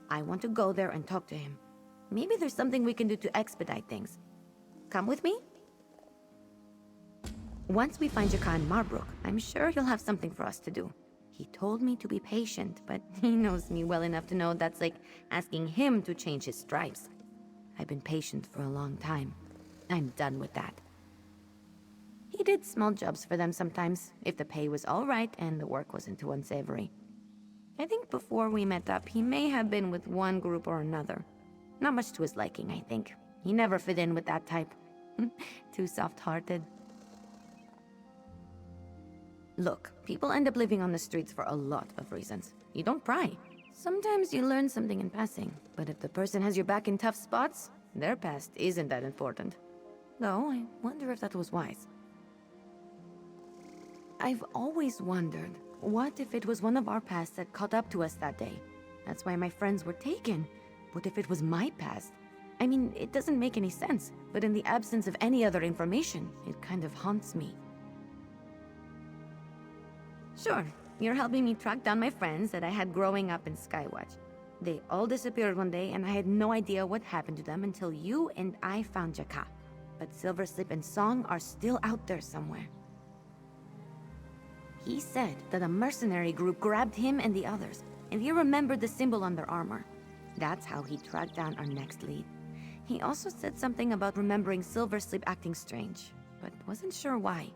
I want to go there and talk to him. Maybe there's something we can do to expedite things. Come with me? Once we find Jakar in Marbrook, I'm sure he'll have something for us to do. He told me to be patient, but he knows me well enough to know that's like asking him to change his stripes. I've been patient for a long time. I'm done with that. He did small jobs for them sometimes, if the pay was all right and the work wasn't too unsavory. I think before we met up, he may have been with one group or another. Not much to his liking, I think. He never fit in with that type. Too soft-hearted. Look, people end up living on the streets for a lot of reasons. You don't pry. Sometimes you learn something in passing, but if the person has your back in tough spots, their past isn't that important. Though, I wonder if that was wise. I've always wondered, what if it was one of our pasts that caught up to us that day? That's why my friends were taken. What if it was my past? I mean, it doesn't make any sense, but in the absence of any other information, it kind of haunts me. Sure, you're helping me track down my friends that I had growing up in Skywatch. They all disappeared one day, and I had no idea what happened to them until you and I found Jakar. But Silverslip and Song are still out there somewhere. He said that a mercenary group grabbed him and the others, and he remembered the symbol on their armor. That's how he tracked down our next lead. He also said something about remembering Silverslip acting strange, but wasn't sure why.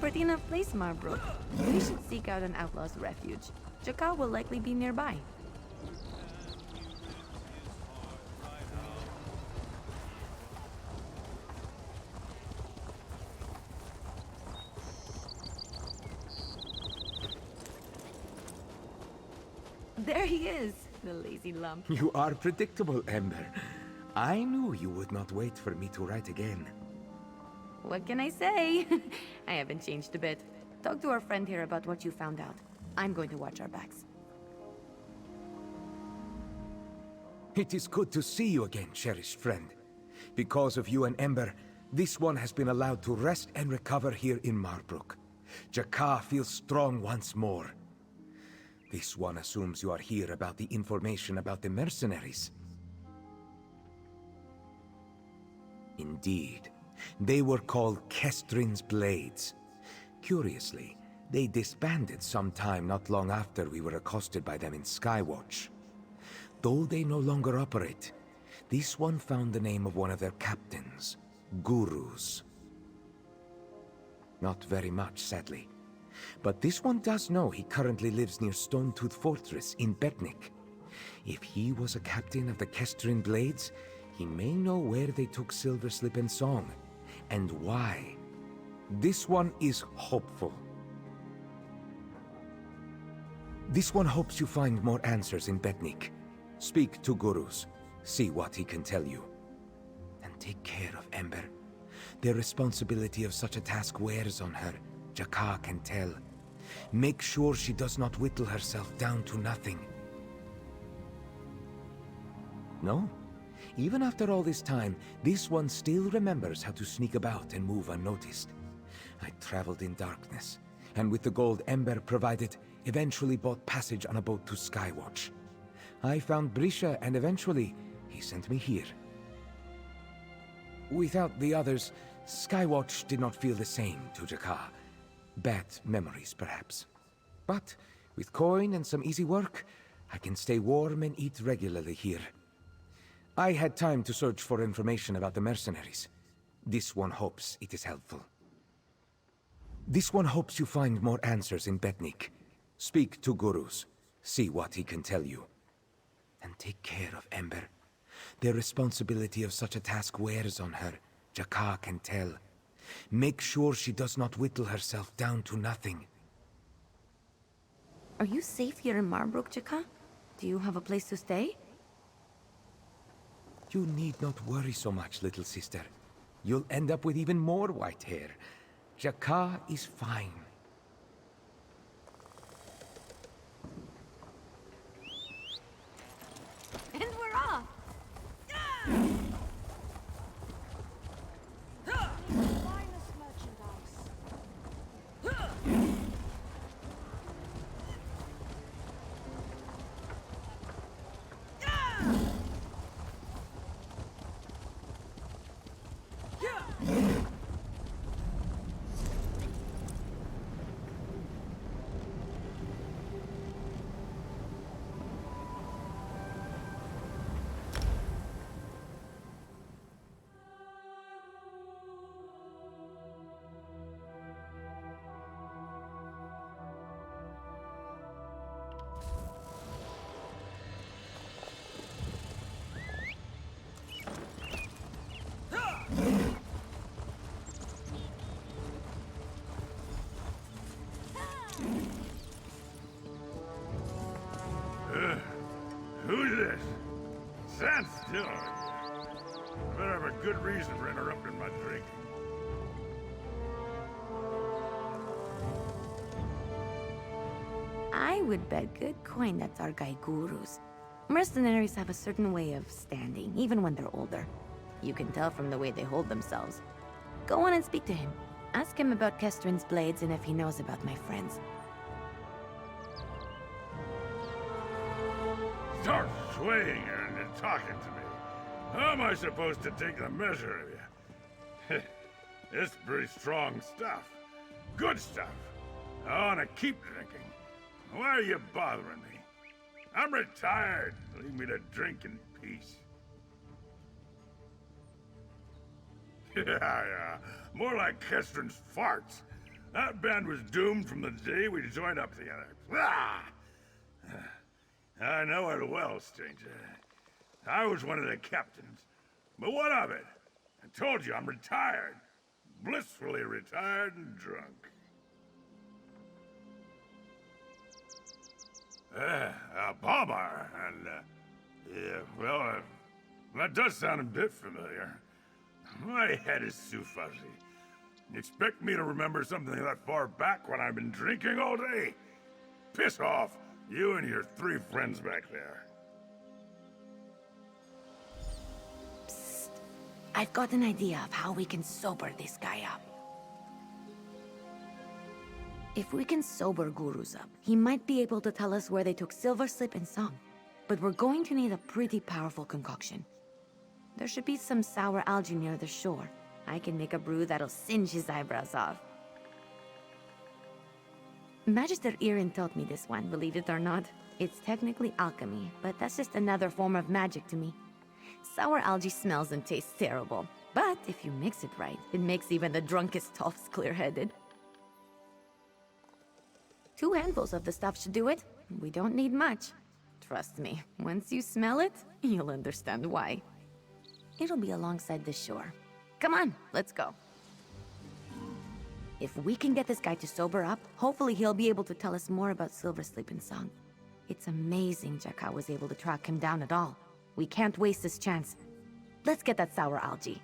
pretty enough place, Marbrook. We should seek out an outlaw's refuge. Jakar will likely be nearby. There he is, the lazy lump. You are predictable, Ember. I knew you would not wait for me to write again. What can I say? I haven't changed a bit. Talk to our friend here about what you found out. I'm going to watch our backs. It is good to see you again, cherished friend. Because of you and Ember, this one has been allowed to rest and recover here in Marbrook. Jakar feels strong once more. This one assumes you are here about the information about the mercenaries. Indeed. They were called Kestrin's Blades. Curiously, they disbanded sometime not long after we were accosted by them in Skywatch. Though they no longer operate, this one found the name of one of their captains, Gurus. Not very much, sadly. But this one does know he currently lives near Stonetooth Fortress in Betnik. If he was a captain of the Kestrin Blades, he may know where they took Silverslip and Song, and why. This one is hopeful. This one hopes you find more answers in Betnik. Speak to Gurus, see what he can tell you. And take care of Ember. The responsibility of such a task wears on her, Jakar can tell. Make sure she does not whittle herself down to nothing. No? Even after all this time, this one still remembers how to sneak about and move unnoticed. I traveled in darkness, and with the gold Ember provided, eventually bought passage on a boat to Skywatch. I found Brisha, and eventually, he sent me here. Without the others, Skywatch did not feel the same to Jakar. Bad memories, perhaps. But with coin and some easy work, I can stay warm and eat regularly here. I had time to search for information about the mercenaries. This one hopes it is helpful. This one hopes you find more answers in Betnik. Speak to Gurus. See what he can tell you. And take care of Ember. The responsibility of such a task wears on her, Jakar can tell. Make sure she does not whittle herself down to nothing. Are you safe here in Marbrook, Jakar? Do you have a place to stay? You need not worry so much, little sister. You'll end up with even more white hair. Jakar is fine. And we're off! Finest merchandise. Who's this? Stand still. I better have a good reason for interrupting my drinking. I would bet good coin that's our guy Gurus. Mercenaries have a certain way of standing, even when they're older. You can tell from the way they hold themselves. Go on and speak to him. Ask him about Kestrin's Blades and if he knows about my friends. Start swaying and talking to me. How am I supposed to take the measure of you? It's pretty strong stuff. Good stuff. I want to keep drinking. Why are you bothering me? I'm retired. Leave me to drink in peace. Yeah, more like Kestrin's farts. That band was doomed from the day we joined up together. Ah! I know it well, stranger. I was one of the captains. But what of it? I told you I'm retired. Blissfully retired and drunk. A bummer, and, yeah, well, that does sound a bit familiar. My head is too fuzzy. You expect me to remember something that far back when I've been drinking all day? Piss off, you and your 3 friends back there. Psst. I've got an idea of how we can sober this guy up. If we can sober Gurus up, he might be able to tell us where they took Silver Slip and Song. But we're going to need a pretty powerful concoction. There should be some sour algae near the shore. I can make a brew that'll singe his eyebrows off. Magister Irin taught me this one, believe it or not. It's technically alchemy, but that's just another form of magic to me. Sour algae smells and tastes terrible, but if you mix it right, it makes even the drunkest toffs clear-headed. 2 handfuls of the stuff should do it. We don't need much. Trust me, once you smell it, you'll understand why. It'll be alongside the shore. Come on, let's go. If we can get this guy to sober up, hopefully he'll be able to tell us more about Silver Slip and Song. It's amazing Jakka was able to track him down at all. We can't waste this chance. Let's get that sour algae.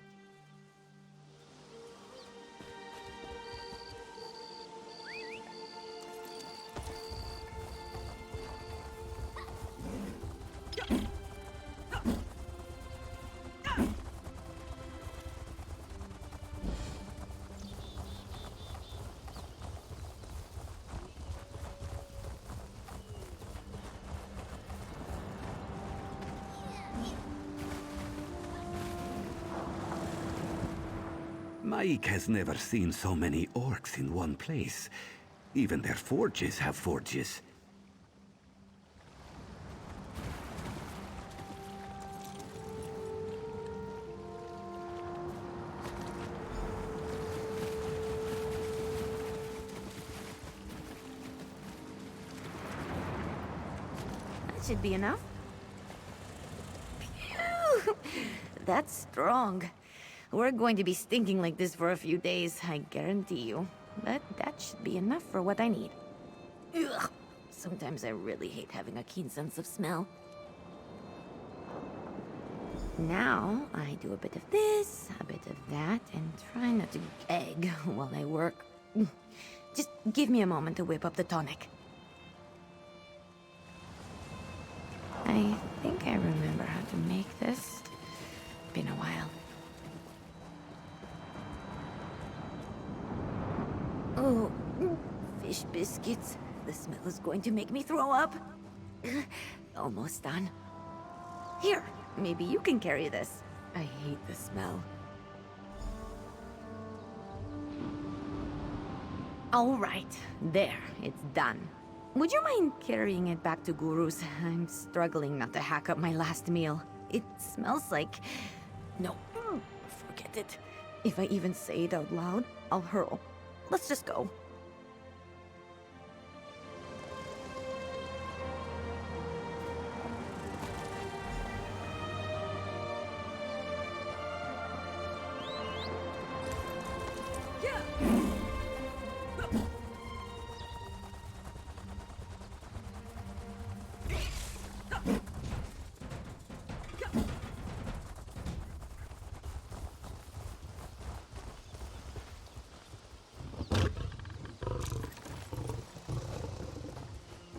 Mike has never seen so many orcs in one place. Even their forges have forges. That should be enough. Phew! That's strong. We're going to be stinking like this for a few days, I guarantee you. But that should be enough for what I need. Ugh. Sometimes I really hate having a keen sense of smell. Now, I do a bit of this, a bit of that, and try not to gag while I work. Just give me a moment to whip up the tonic. I think I remember how to make this. Been a while. Oh, fish biscuits. The smell is going to make me throw up. Almost done. Here, maybe you can carry this. I hate the smell. All right, there, it's done. Would you mind carrying it back to Guru's? I'm struggling not to hack up my last meal. It smells like... No, forget it. If I even say it out loud, I'll hurl. Let's just go.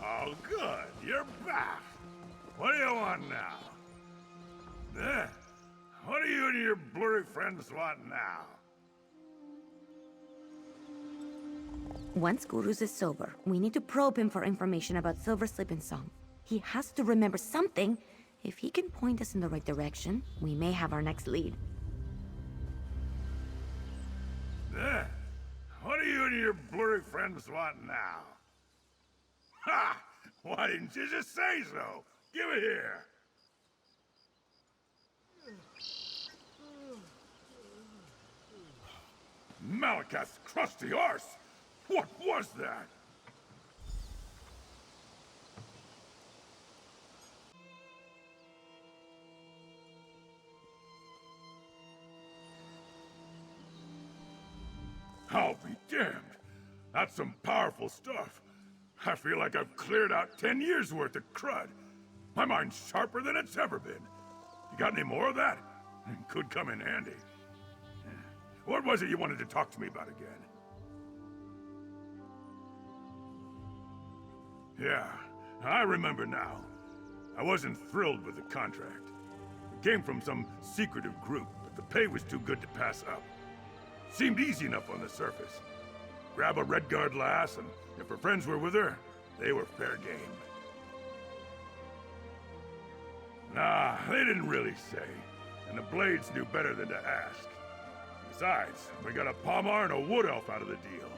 Oh, good. You're back. What do you want now? What do you and your blurry friends want now? Once Gurus is sober, we need to probe him for information about Silver Slip and Song. He has to remember something. If he can point us in the right direction, we may have our next lead. What do you and your blurry friends want now? Ha! Why didn't you just say so? Give it here! Malakath's crusty arse! What was that? I'll be damned. That's some powerful stuff. I feel like I've cleared out 10 years worth of crud. My mind's sharper than it's ever been. You got any more of that? Could come in handy. What was it you wanted to talk to me about again? Yeah, I remember now. I wasn't thrilled with the contract. It came from some secretive group, but the pay was too good to pass up. Seemed easy enough on the surface. Grab a Redguard lass, and if her friends were with her, they were fair game. Nah, they didn't really say, and the Blades knew better than to ask. Besides, we got a Palmar and a Wood Elf out of the deal.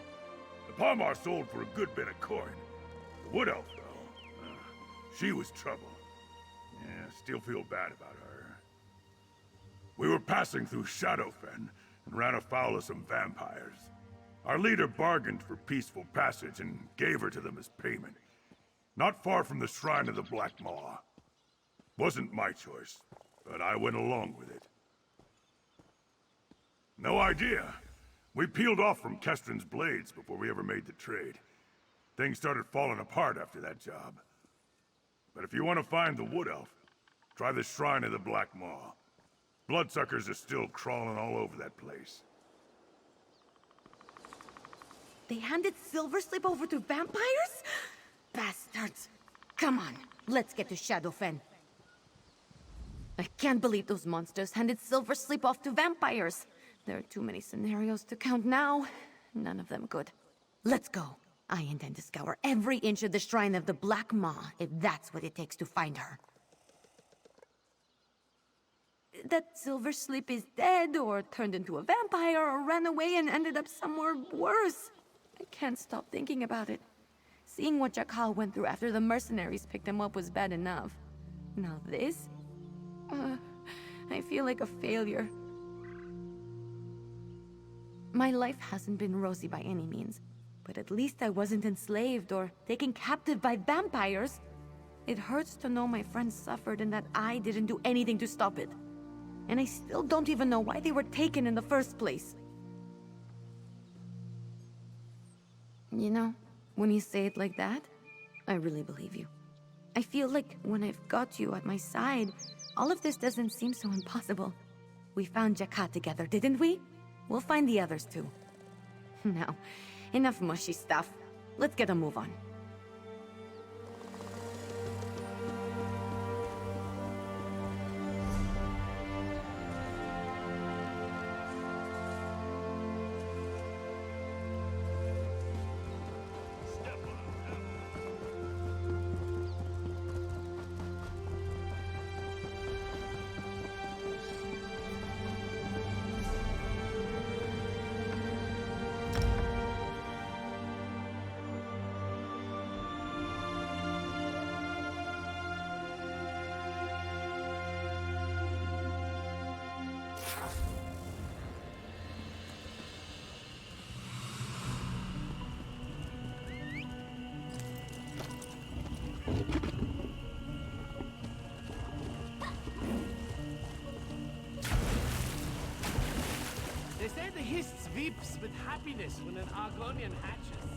The Palmar sold for a good bit of coin. The Wood Elf, though, she was trouble. Yeah, still feel bad about her. We were passing through Shadowfen and ran afoul of some vampires. Our leader bargained for peaceful passage and gave her to them as payment. Not far from the Shrine of the Black Maw. Wasn't my choice, but I went along with it. No idea. We peeled off from Kestrin's Blades before we ever made the trade. Things started falling apart after that job. But if you want to find the Wood Elf, try the Shrine of the Black Maw. Bloodsuckers are still crawling all over that place. They handed Silverslip over to vampires? Bastards! Come on, let's get to Shadowfen. I can't believe those monsters handed Silverslip off to vampires. There are too many scenarios to count now. None of them good. Let's go. I intend to scour every inch of the Shrine of the Black Maw, if that's what it takes to find her. That Silverslip is dead, or turned into a vampire, or ran away and ended up somewhere worse. I can't stop thinking about it. Seeing what Jakal went through after the mercenaries picked him up was bad enough. Now this? I feel like a failure. My life hasn't been rosy by any means, but at least I wasn't enslaved or taken captive by vampires. It hurts to know my friends suffered and that I didn't do anything to stop it. And I still don't even know why they were taken in the first place. You know, when you say it like that, I really believe you. I feel like when I've got you at my side, all of this doesn't seem so impossible. We found Jakka together, didn't we? We'll find the others too. Now, enough mushy stuff. Let's get a move on. They say the Hist weeps with happiness when an Argonian hatches.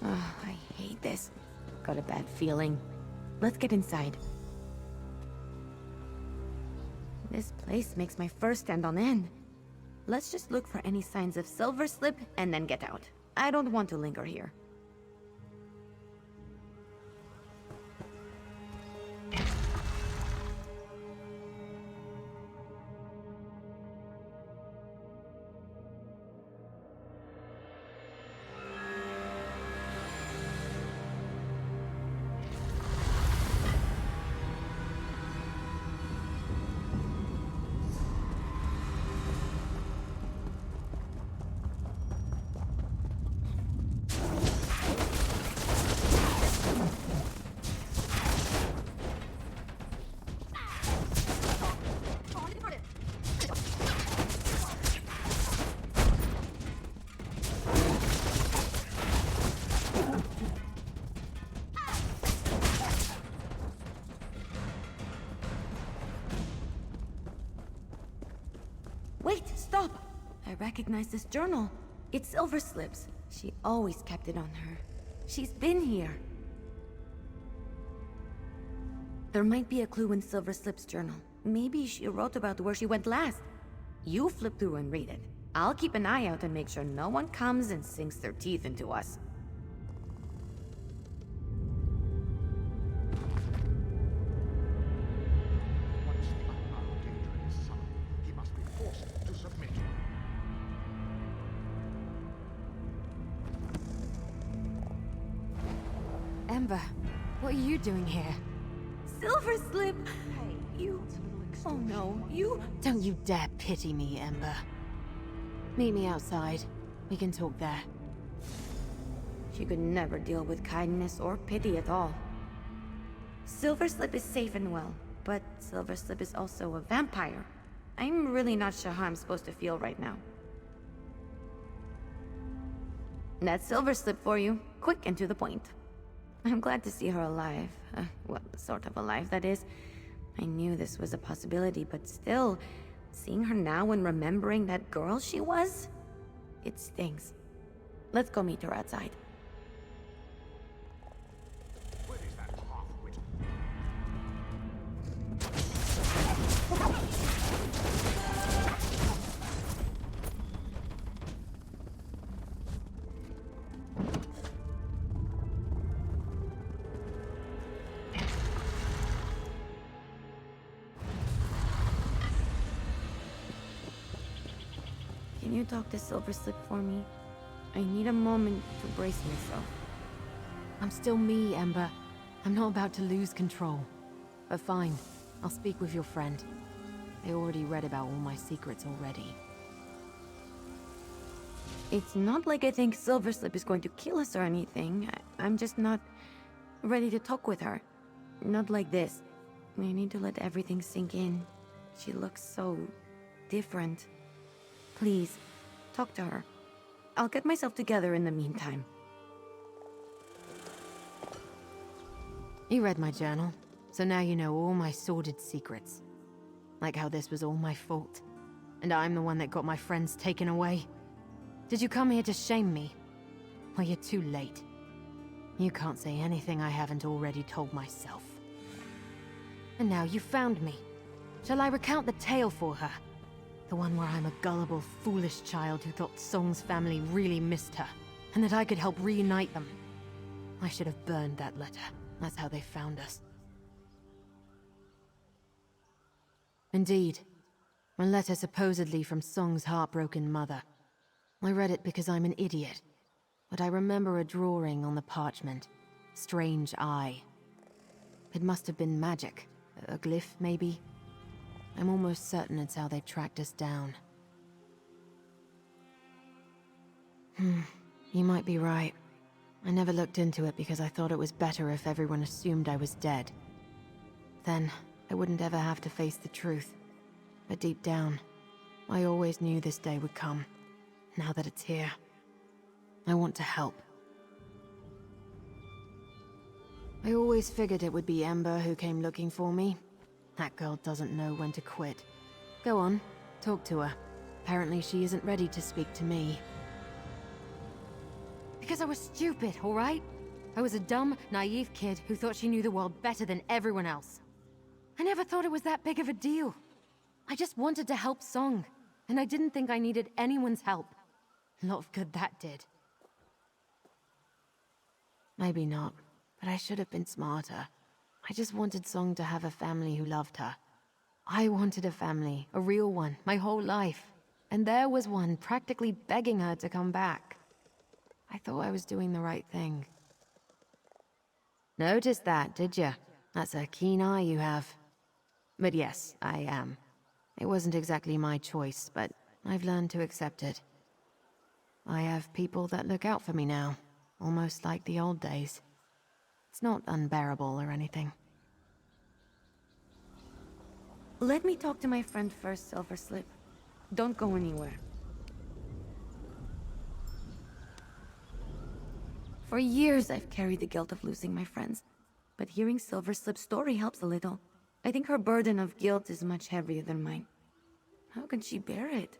I hate this. Got a bad feeling. Let's get inside. This place makes my fur stand on end. Let's just look for any signs of Silverslip and then get out. I don't want to linger here. I recognize this journal. It's Silver Slip's. She always kept it on her. She's been here. There might be a clue in Silver Slip's journal. Maybe she wrote about where she went last. You flip through and read it. I'll keep an eye out and make sure no one comes and sinks their teeth into us. Once the unknown danger is summoned, he must be forced to submit. Ember, what are you doing here? Silver Slip! You... Oh no, you... Don't you dare pity me, Ember. Meet me outside. We can talk there. She could never deal with kindness or pity at all. Silver Slip is safe and well, but Silver Slip is also a vampire. I'm really not sure how I'm supposed to feel right now. That's Silver Slip for you. Quick and to the point. I'm glad to see her alive. Well, sort of alive, that is. I knew this was a possibility, but still, seeing her now and remembering that girl she was, it stings. Let's go meet her outside. Where is that half-wit? Can you talk to Silver Slip for me? I need a moment to brace myself. I'm still me, Ember. I'm not about to lose control. But fine, I'll speak with your friend. They already read about all my secrets already. It's not like I think Silver Slip is going to kill us or anything. I'm just not ready to talk with her. Not like this. I need to let everything sink in. She looks so different. Please, talk to her. I'll get myself together in the meantime. You read my journal, so now you know all my sordid secrets. Like how this was all my fault, and I'm the one that got my friends taken away. Did you come here to shame me? Well, you're too late. You can't say anything I haven't already told myself. And now you found me. Shall I recount the tale for her? The one where I'm a gullible, foolish child who thought Song's family really missed her, and that I could help reunite them. I should have burned that letter. That's how they found us. Indeed. A letter supposedly from Song's heartbroken mother. I read it because I'm an idiot, but I remember a drawing on the parchment. Strange eye. It must have been magic. A glyph, maybe? I'm almost certain it's how they tracked us down. You might be right. I never looked into it because I thought it was better if everyone assumed I was dead. Then, I wouldn't ever have to face the truth. But deep down, I always knew this day would come. Now that it's here, I want to help. I always figured it would be Ember who came looking for me. That girl doesn't know when to quit. Go on, talk to her. Apparently she isn't ready to speak to me. Because I was stupid, alright? I was a dumb, naive kid who thought she knew the world better than everyone else. I never thought it was that big of a deal. I just wanted to help Song, and I didn't think I needed anyone's help. A lot of good that did. Maybe not, but I should have been smarter. I just wanted Song to have a family who loved her. I wanted a family, a real one, my whole life. And there was one practically begging her to come back. I thought I was doing the right thing. Noticed that, did you? That's a keen eye you have. But yes, I am. It wasn't exactly my choice, but I've learned to accept it. I have people that look out for me now, almost like the old days. It's not unbearable or anything. Let me talk to my friend first, Silver Slip. Don't go anywhere. For years, I've carried the guilt of losing my friends. But hearing Silver Slip's story helps a little. I think her burden of guilt is much heavier than mine. How can she bear it?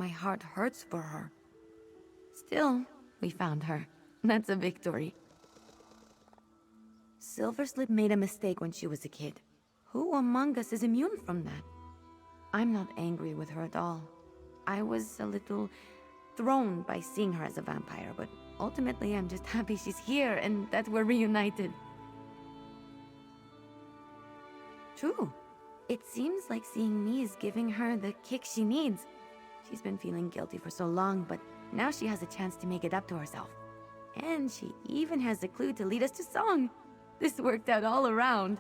My heart hurts for her. Still, we found her. That's a victory. Silverslip made a mistake when she was a kid. Who among us is immune from that? I'm not angry with her at all. I was a little thrown by seeing her as a vampire, but ultimately I'm just happy she's here and that we're reunited. True. It seems like seeing me is giving her the kick she needs. She's been feeling guilty for so long, but now she has a chance to make it up to herself. And she even has a clue to lead us to song. This worked out all around.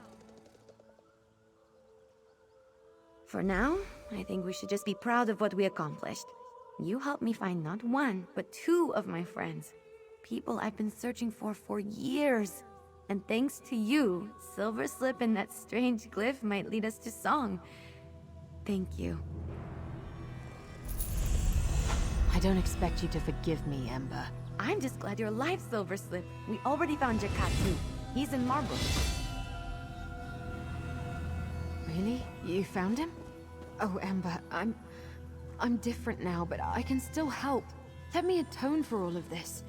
For now, I think we should just be proud of what we accomplished. You helped me find not one, but two of my friends. People I've been searching for years. And thanks to you, Silverslip and that strange glyph might lead us to song. Thank you. I don't expect you to forgive me, Ember. I'm just glad you're alive, Silverslip. We already found Jakat too. He's in Marble. Really? You found him? Oh, Ember, I'm different now, but I can still help. Let me atone for all of this.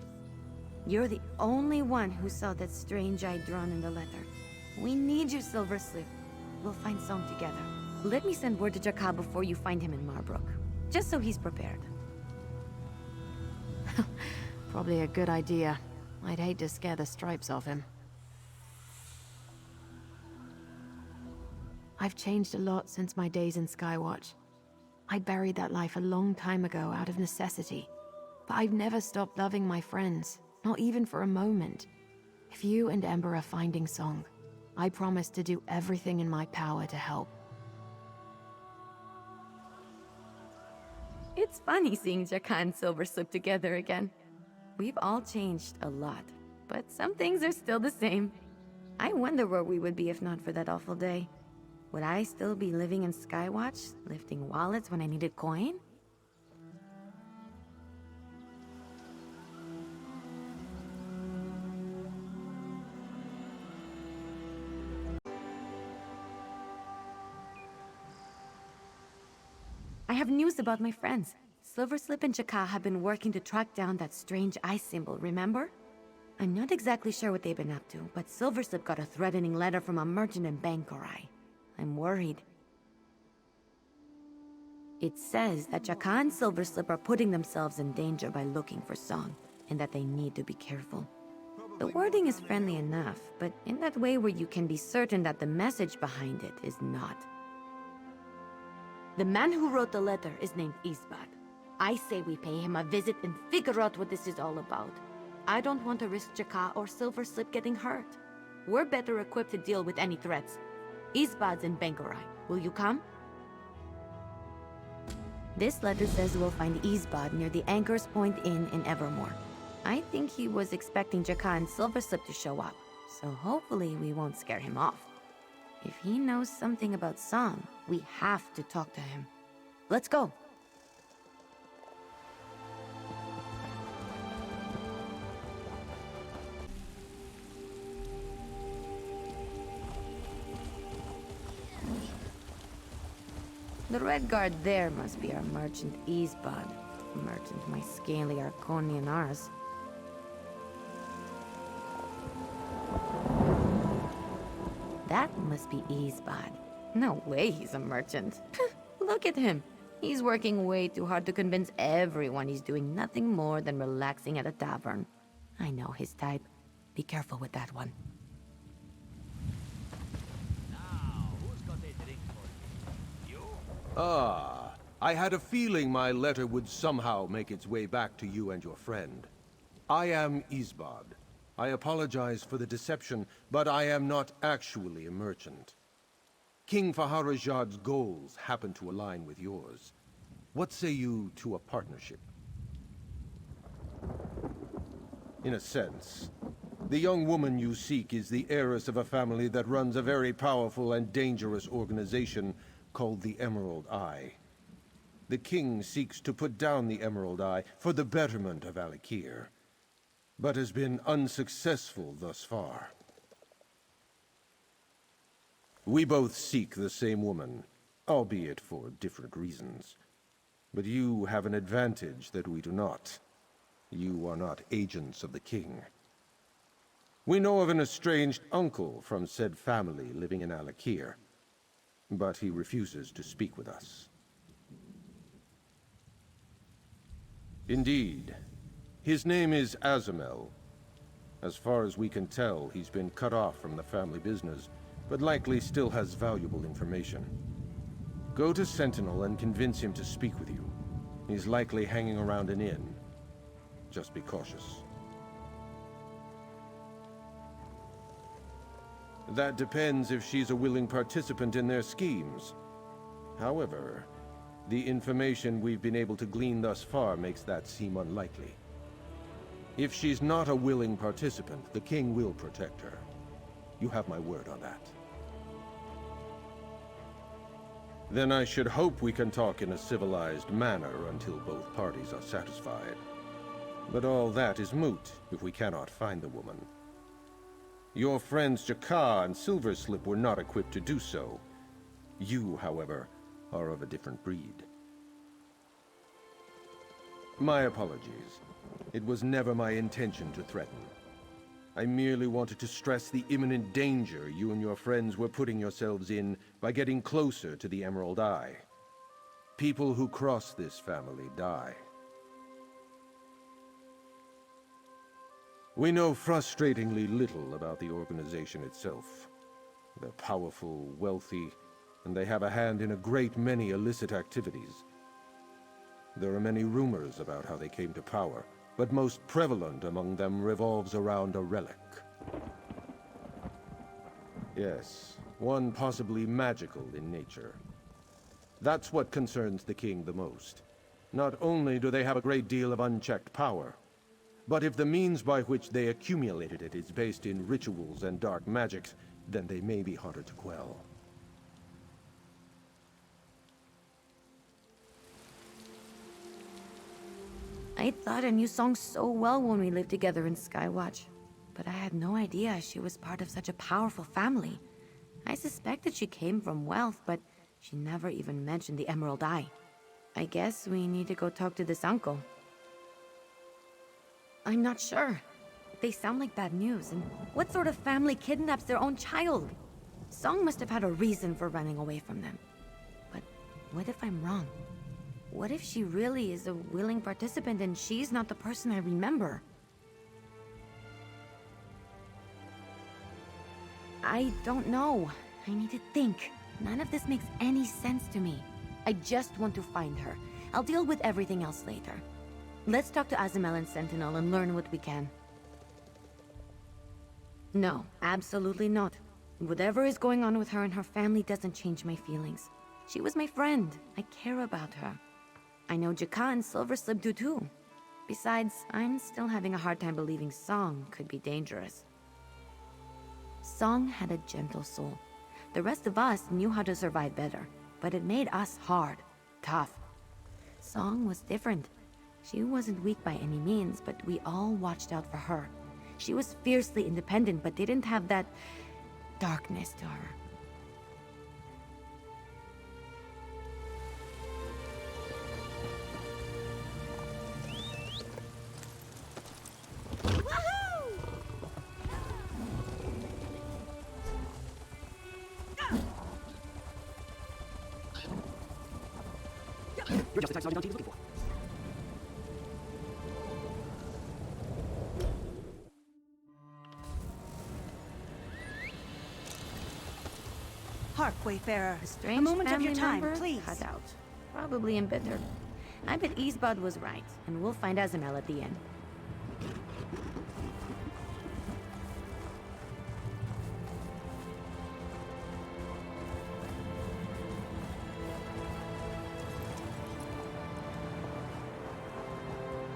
You're the only one who saw that strange eye drawn in the letter. We need you, Silverslip. We'll find Song together. Let me send word to Jakat before you find him in Marbrook, just so he's prepared. Probably a good idea. I'd hate to scare the stripes off him. I've changed a lot since my days in Skywatch. I buried that life a long time ago out of necessity. But I've never stopped loving my friends, not even for a moment. If you and Ember are finding Song, I promise to do everything in my power to help. It's funny seeing Jakat and Silverslip together again. We've all changed a lot, but some things are still the same. I wonder where we would be if not for that awful day. Would I still be living in Skywatch, lifting wallets when I needed coin? I have news about my friends. Silverslip and Jakat have been working to track down that strange eye symbol, remember? I'm not exactly sure what they've been up to, but Silverslip got a threatening letter from a merchant in Bangkorai. I'm worried. It says that Jakat and Silverslip are putting themselves in danger by looking for Song, and that they need to be careful. The wording is friendly enough, but in that way where you can be certain that the message behind it is not. The man who wrote the letter is named Isbad. I say we pay him a visit and figure out what this is all about. I don't want to risk Jakat or Silverslip getting hurt. We're better equipped to deal with any threats. Isbad's in Bangkorai. Will you come? This letter says we'll find Isbad near the Anchor's Point Inn in Evermore. I think he was expecting Jakat and Silverslip to show up, so hopefully we won't scare him off. If he knows something about Song, we have to talk to him. Let's go. The red guard there must be our merchant Isbad. Merchant my scaly Arconian Ars. That must be Isbad. No way he's a merchant. Look at him. He's working way too hard to convince everyone he's doing nothing more than relaxing at a tavern. I know his type. Be careful with that one. Ah, I had a feeling my letter would somehow make its way back to you and your friend. I am Isbad. I apologize for the deception, but I am not actually a merchant. King Faharajad's goals happen to align with yours. What say you to a partnership? In a sense. The young woman you seek is the heiress of a family that runs a very powerful and dangerous organization called the Emerald Eye. The king seeks to put down the Emerald Eye for the betterment of Alikir, but has been unsuccessful thus far. We both seek the same woman, albeit for different reasons. But you have an advantage that we do not. You are not agents of the king. We know of an estranged uncle from said family living in Alakir, but he refuses to speak with us. Indeed. His name is Azamel. As far as we can tell, he's been cut off from the family business, but likely still has valuable information. Go to Sentinel and convince him to speak with you. He's likely hanging around an inn. Just be cautious. That depends if she's a willing participant in their schemes. However, the information we've been able to glean thus far makes that seem unlikely. If she's not a willing participant, the king will protect her. You have my word on that. Then I should hope we can talk in a civilized manner until both parties are satisfied. But all that is moot if we cannot find the woman. Your friends Jakar and Silverslip were not equipped to do so. You, however, are of a different breed. My apologies. It was never my intention to threaten. I merely wanted to stress the imminent danger you and your friends were putting yourselves in by getting closer to the Emerald Eye. People who cross this family die. We know frustratingly little about the organization itself. They're powerful, wealthy, and they have a hand in a great many illicit activities. There are many rumors about how they came to power, but most prevalent among them revolves around a relic. Yes, one possibly magical in nature. That's what concerns the king the most. Not only do they have a great deal of unchecked power, but if the means by which they accumulated it is based in rituals and dark magics, then they may be harder to quell. I thought I knew Song so well when we lived together in Skywatch, but I had no idea she was part of such a powerful family. I suspected she came from wealth, but she never even mentioned the Emerald Eye. I guess we need to go talk to this uncle. I'm not sure. They sound like bad news, and what sort of family kidnaps their own child? Song must have had a reason for running away from them. But what if I'm wrong? What if she really is a willing participant and she's not the person I remember? I don't know. I need to think. None of this makes any sense to me. I just want to find her. I'll deal with everything else later. Let's talk to Azamel and Sentinel and learn what we can. No, absolutely not. Whatever is going on with her and her family doesn't change my feelings. She was my friend. I care about her. I know Jakar and Silverslip do too. Besides, I'm still having a hard time believing Song could be dangerous. Song had a gentle soul. The rest of us knew how to survive better, but it made us hard, tough. Song was different. She wasn't weak by any means, but we all watched out for her. She was fiercely independent, but didn't have that darkness to her. You're just the type Sergeant Dante was looking for. Hark, Wayfarer. A strange a moment of family your time, member please. cut out. Probably embittered. I bet Eastbud was right, and we'll find Azamel at the end.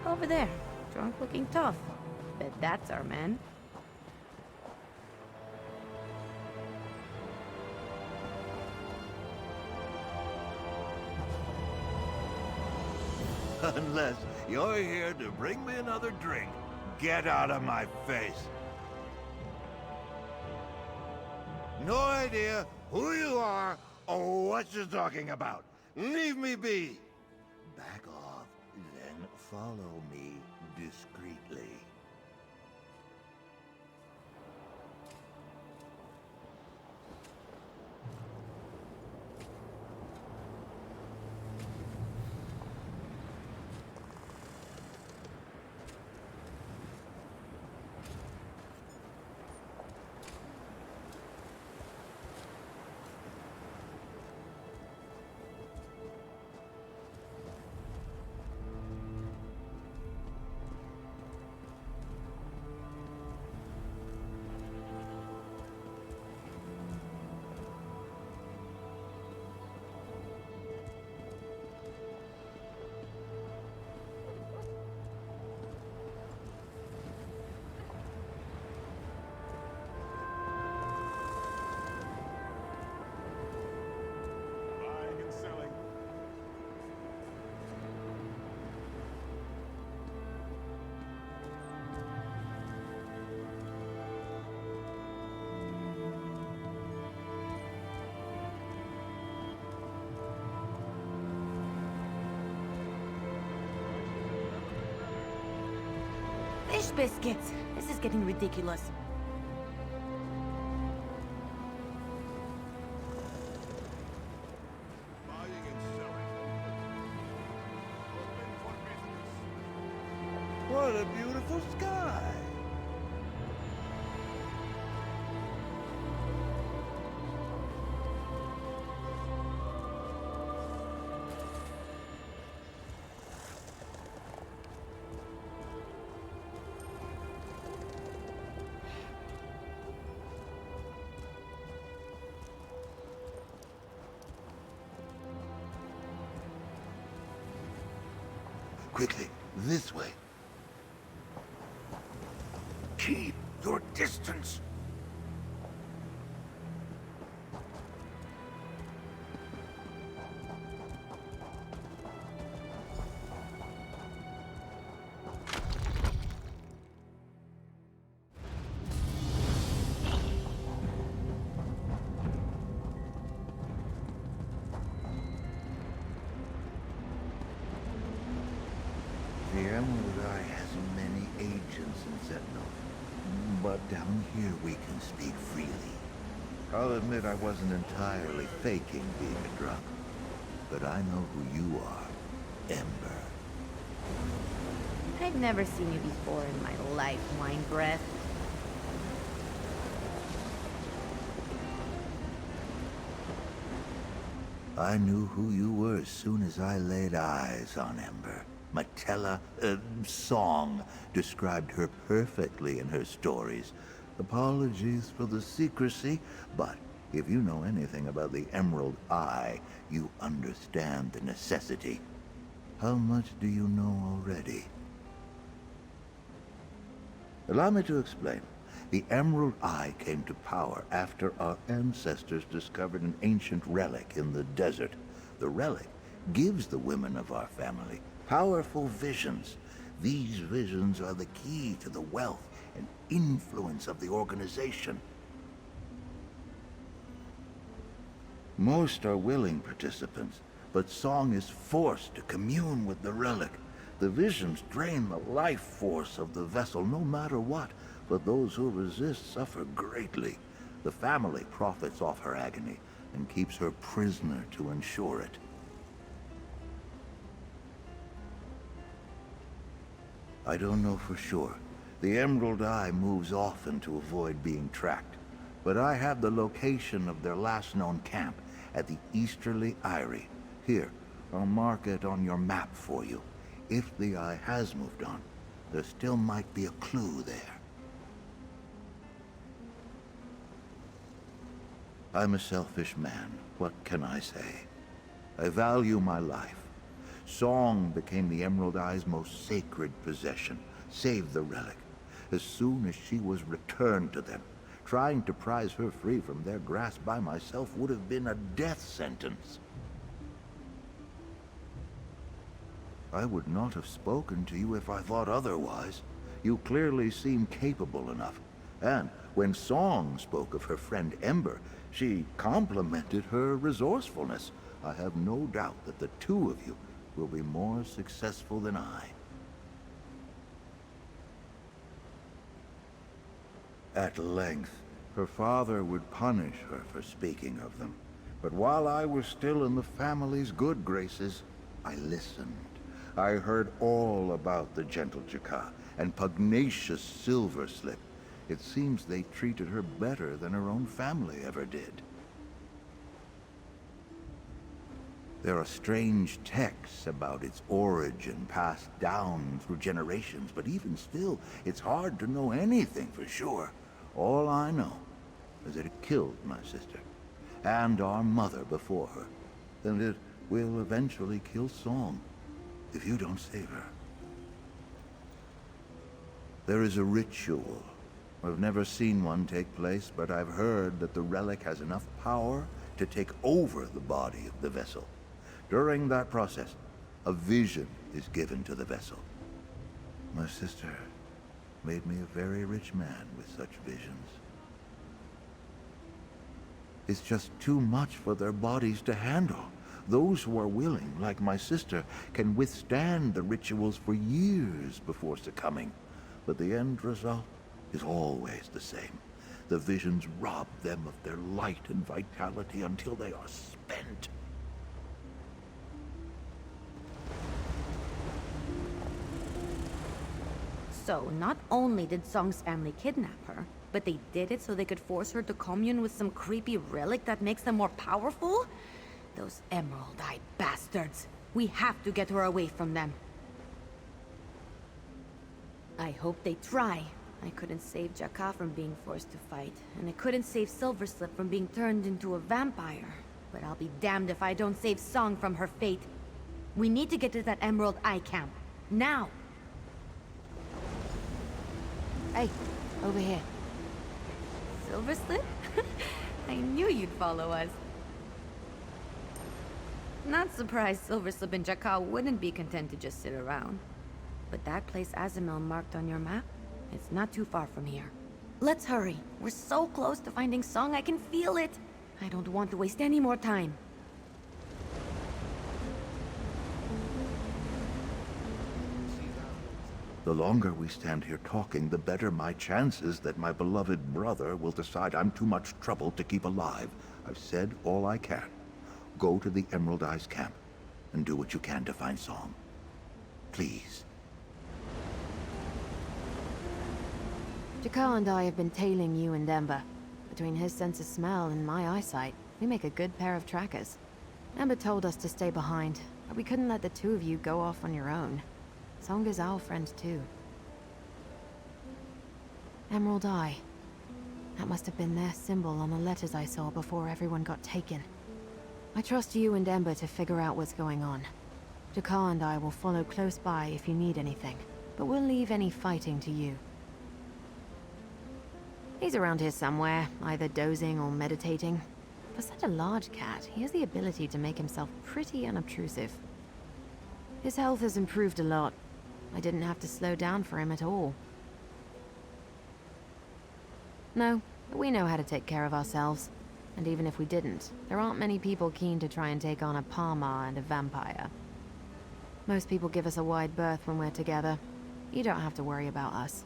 Over there, drunk looking tough. Bet that's our man. Unless you're here to bring me another drink, get out of my face. No idea who you are or what you're talking about. Leave me be. back off, then follow me discreetly. Buying and selling. Fish biscuits! This is getting ridiculous. Buying and selling. Open for business. What a beautiful sky! Quickly, this way. Keep your distance. The Emerald Eye has many agents in Sentinel, but down here we can speak freely. I'll admit I wasn't entirely faking being a drunk, but I know who you are, Ember. I've never seen you before in my life, wine breath. I knew who you were as soon as I laid eyes on Ember. Matella, Song described her perfectly in her stories. Apologies for the secrecy, but if you know anything about the Emerald Eye, you understand the necessity. How much do you know already? Allow me to explain. The Emerald Eye came to power after our ancestors discovered an ancient relic in the desert. The relic gives the women of our family powerful visions. These visions are the key to the wealth and influence of the organization. Most are willing participants, but Song is forced to commune with the relic. The visions drain the life force of the vessel no matter what, but those who resist suffer greatly. The family profits off her agony and keeps her prisoner to ensure it. I don't know for sure. The Emerald Eye moves often to avoid being tracked, but I have the location of their last known camp at the Easterly Eyrie. Here, I'll mark it on your map for you. If the Eye has moved on, there still might be a clue there. I'm a selfish man. What can I say? I value my life. Song became the Emerald Eye's most sacred possession. Saved the relic. As soon as she was returned to them, trying to prize her free from their grasp by myself would have been a death sentence. I would not have spoken to you if I thought otherwise. You clearly seem capable enough. And when Song spoke of her friend Ember, she complimented her resourcefulness. I have no doubt that the two of you will be more successful than I. At length, her father would punish her for speaking of them. But while I was still in the family's good graces, I listened. I heard all about the gentle Jaka and pugnacious Silverslip. It seems they treated her better than her own family ever did. There are strange texts about its origin passed down through generations, but even still, it's hard to know anything for sure. All I know is that it killed my sister, and our mother before her. And it will eventually kill Song, if you don't save her. There is a ritual. I've never seen one take place, but I've heard that the relic has enough power to take over the body of the vessel. During that process, a vision is given to the vessel. My sister made me a very rich man with such visions. It's just too much for their bodies to handle. Those who are willing, like my sister, can withstand the rituals for years before succumbing. But the end result is always the same. The visions rob them of their light and vitality until they are spent. So, not only did Song's family kidnap her, but they did it so they could force her to commune with some creepy relic that makes them more powerful? Those Emerald Eye bastards! We have to get her away from them. I hope they try. I couldn't save Jaka from being forced to fight, and I couldn't save Silverslip from being turned into a vampire. But I'll be damned if I don't save Song from her fate. We need to get to that Emerald Eye camp. Now! Hey, over here. Silverslip? I knew you'd follow us. Not surprised Silverslip and Jaka wouldn't be content to just sit around. But that place Azamel marked on your map, it's not too far from here. Let's hurry. We're so close to finding Song, I can feel it. I don't want to waste any more time. The longer we stand here talking, the better my chances that my beloved brother will decide I'm too much trouble to keep alive. I've said all I can. Go to the Emerald Eyes camp, and do what you can to find Song. Please. Jaka and I have been tailing you and Ember. Between his sense of smell and my eyesight, we make a good pair of trackers. Ember told us to stay behind, but we couldn't let the two of you go off on your own. Song is our friend too. Emerald Eye. That must have been their symbol on the letters I saw before everyone got taken. I trust you and Ember to figure out what's going on. Jaka and I will follow close by if you need anything, but we'll leave any fighting to you. He's around here somewhere, either dozing or meditating. For such a large cat, he has the ability to make himself pretty unobtrusive. His health has improved a lot. I didn't have to slow down for him at all. No, we know how to take care of ourselves. And even if we didn't, there aren't many people keen to try and take on a Parma and a vampire. Most people give us a wide berth when we're together. You don't have to worry about us.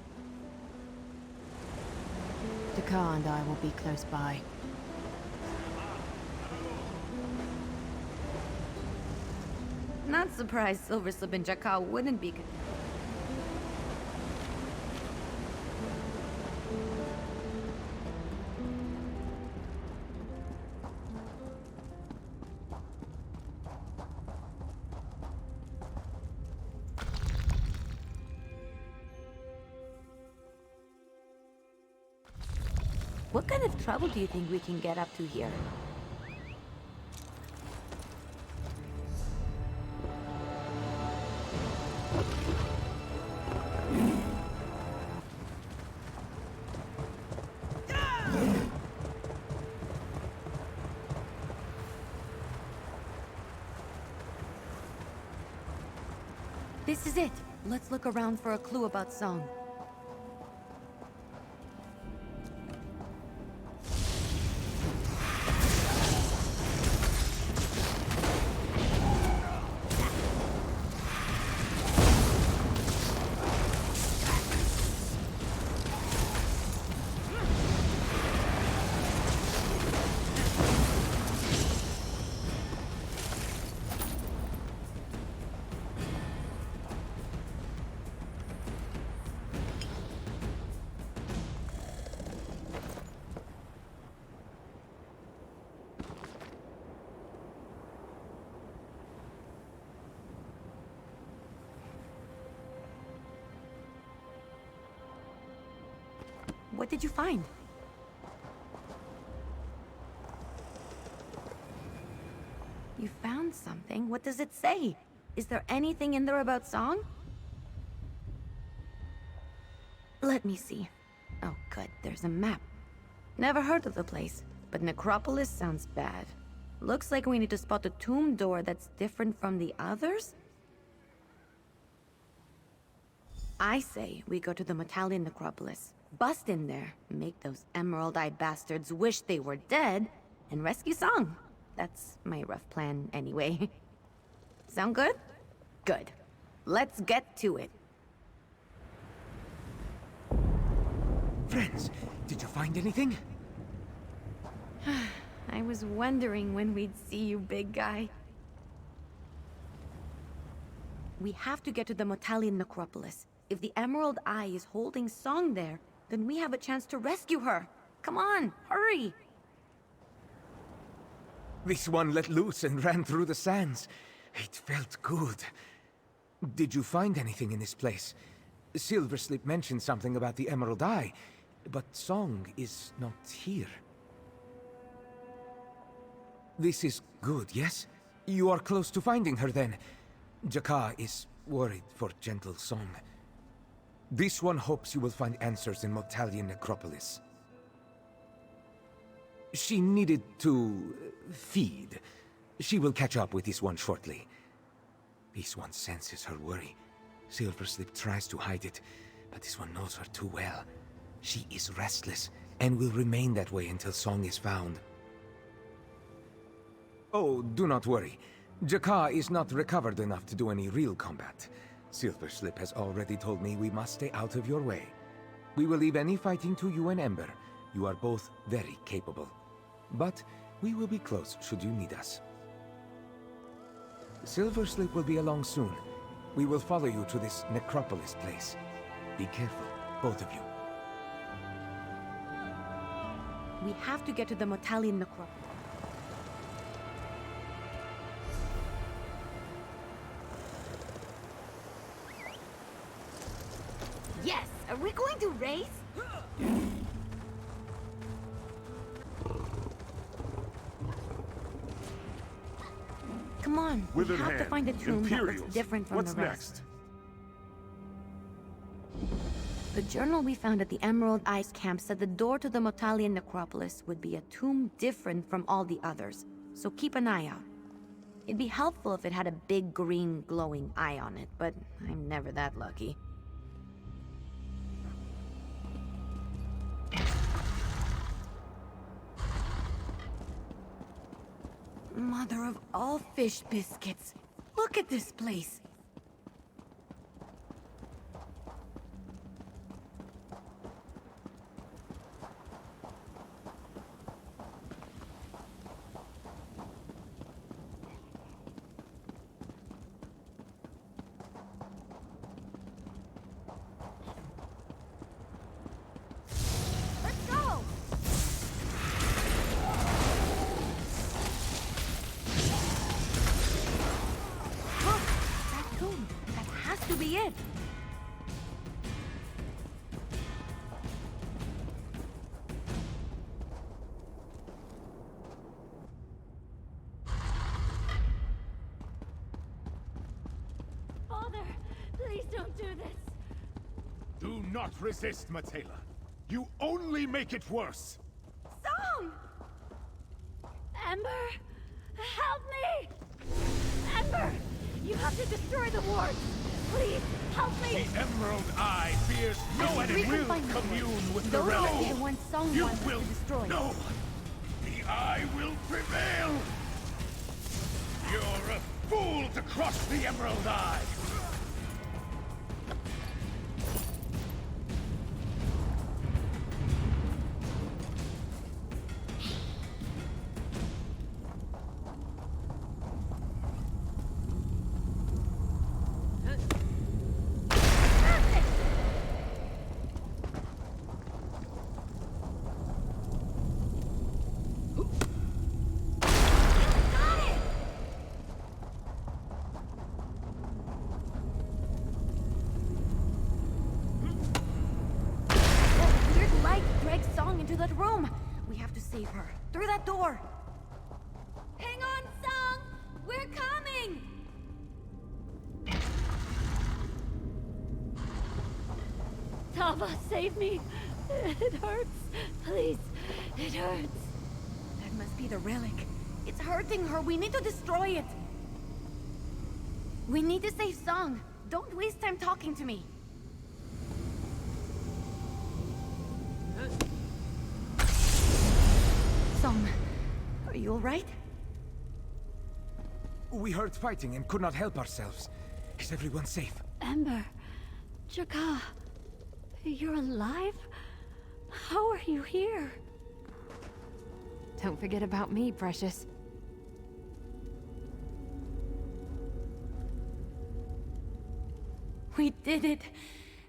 Jaka and I will be close by. Not surprised Silverslip and Jaka wouldn't be. What kind of trouble do you think we can get up to here? This is it. Let's look around for a clue about Song. What did you find? You found something? What does it say? Is there anything in there about song? Let me see. Oh, good. There's a map. Never heard of the place, but Necropolis sounds bad. Looks like we need to spot a tomb door that's different from the others? I say we go to the Metalian Necropolis, bust in there, make those Emerald Eye bastards wish they were dead, and rescue Song. That's my rough plan anyway. Sound good? Good. Let's get to it. Friends, did you find anything? I was wondering when we'd see you, big guy. We have to get to the Metalian Necropolis. If the Emerald Eye is holding Song there, then we have a chance to rescue her. Come on, hurry! This one let loose and ran through the sands. It felt good. Did you find anything in this place? Silverslip mentioned something about the Emerald Eye, but Song is not here. This is good, yes? You are close to finding her then. Jakar is worried for gentle Song. This one hopes you will find answers in Metalian Necropolis. She needed to feed. She will catch up with this one shortly. This one senses her worry. Silverslip tries to hide it, but this one knows her too well. She is restless, and will remain that way until Song is found. Oh, do not worry. Jakar is not recovered enough to do any real combat. Silverslip has already told me we must stay out of your way. We will leave any fighting to you and Ember. You are both very capable. But we will be close should you need us. Silverslip will be along soon. We will follow you to this Necropolis place. Be careful, both of you. We have to get to the Metalian Necropolis. Yes! Are we going to race? Come on, we Withered have to Hand, find a tomb that Imperials. looks different from What's the rest. next? The journal we found at the Emerald Ice Camp said the door to the Metalian Necropolis would be a tomb different from all the others, so keep an eye out. It'd be helpful if it had a big green glowing eye on it, but I'm never that lucky. Mother of all fish biscuits! Look at this place! Let's go! Look! That tomb! That has to be it! Father, please don't do this. Do not resist, Matela. You only make it worse. Song! Ember, help me! Ember, you have to destroy the wards. Please, help me! The Emerald Eye fears no enemy. We can Will find the commune with the Those realm. must be the ones Song You wants us will to destroy. No! The Eye will prevail! You're a fool to cross the Emerald Eye! that room! We have to save her. Through that door! Hang on, Song! We're coming! Tava, save me! It hurts. Please, it hurts. That must be the relic. It's hurting her. We need to destroy it. We need to save Song. Don't waste time talking to me. Song, are you alright? We heard fighting and could not help ourselves. Is everyone safe? Ember, Jaka, you're alive? How are you here? Don't forget about me, precious. We did it!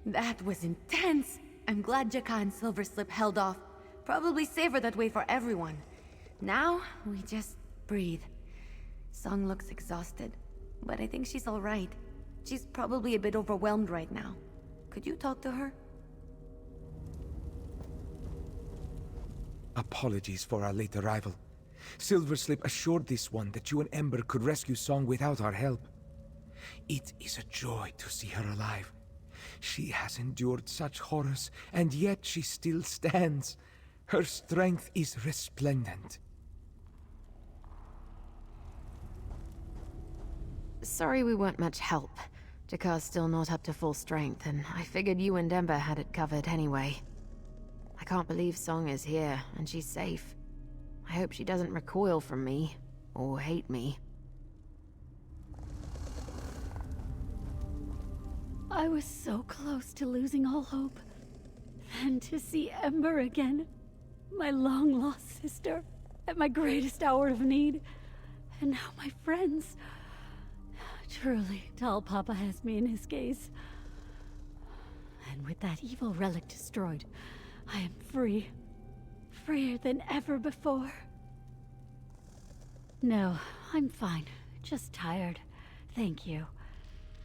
That was intense! I'm glad Jaka and Silverslip held off. Probably safer that way for everyone. Now, we just breathe. Song looks exhausted, but I think she's alright. She's probably a bit overwhelmed right now. Could you talk to her? Apologies for our late arrival. Silverslip assured this one that you and Ember could rescue Song without our help. It is a joy to see her alive. She has endured such horrors, and yet she still stands. Her strength is resplendent. Sorry we weren't much help. Jakar's still not up to full strength, and I figured you and Ember had it covered anyway. I can't believe Song is here, and she's safe. I hope she doesn't recoil from me, or hate me. I was so close to losing all hope. Then to see Ember again, my long-lost sister, at my greatest hour of need, and now my friends. Truly, Tall Papa has me in his gaze. And with that evil relic destroyed, I am free. Freer than ever before. No, I'm fine. Just tired. Thank you.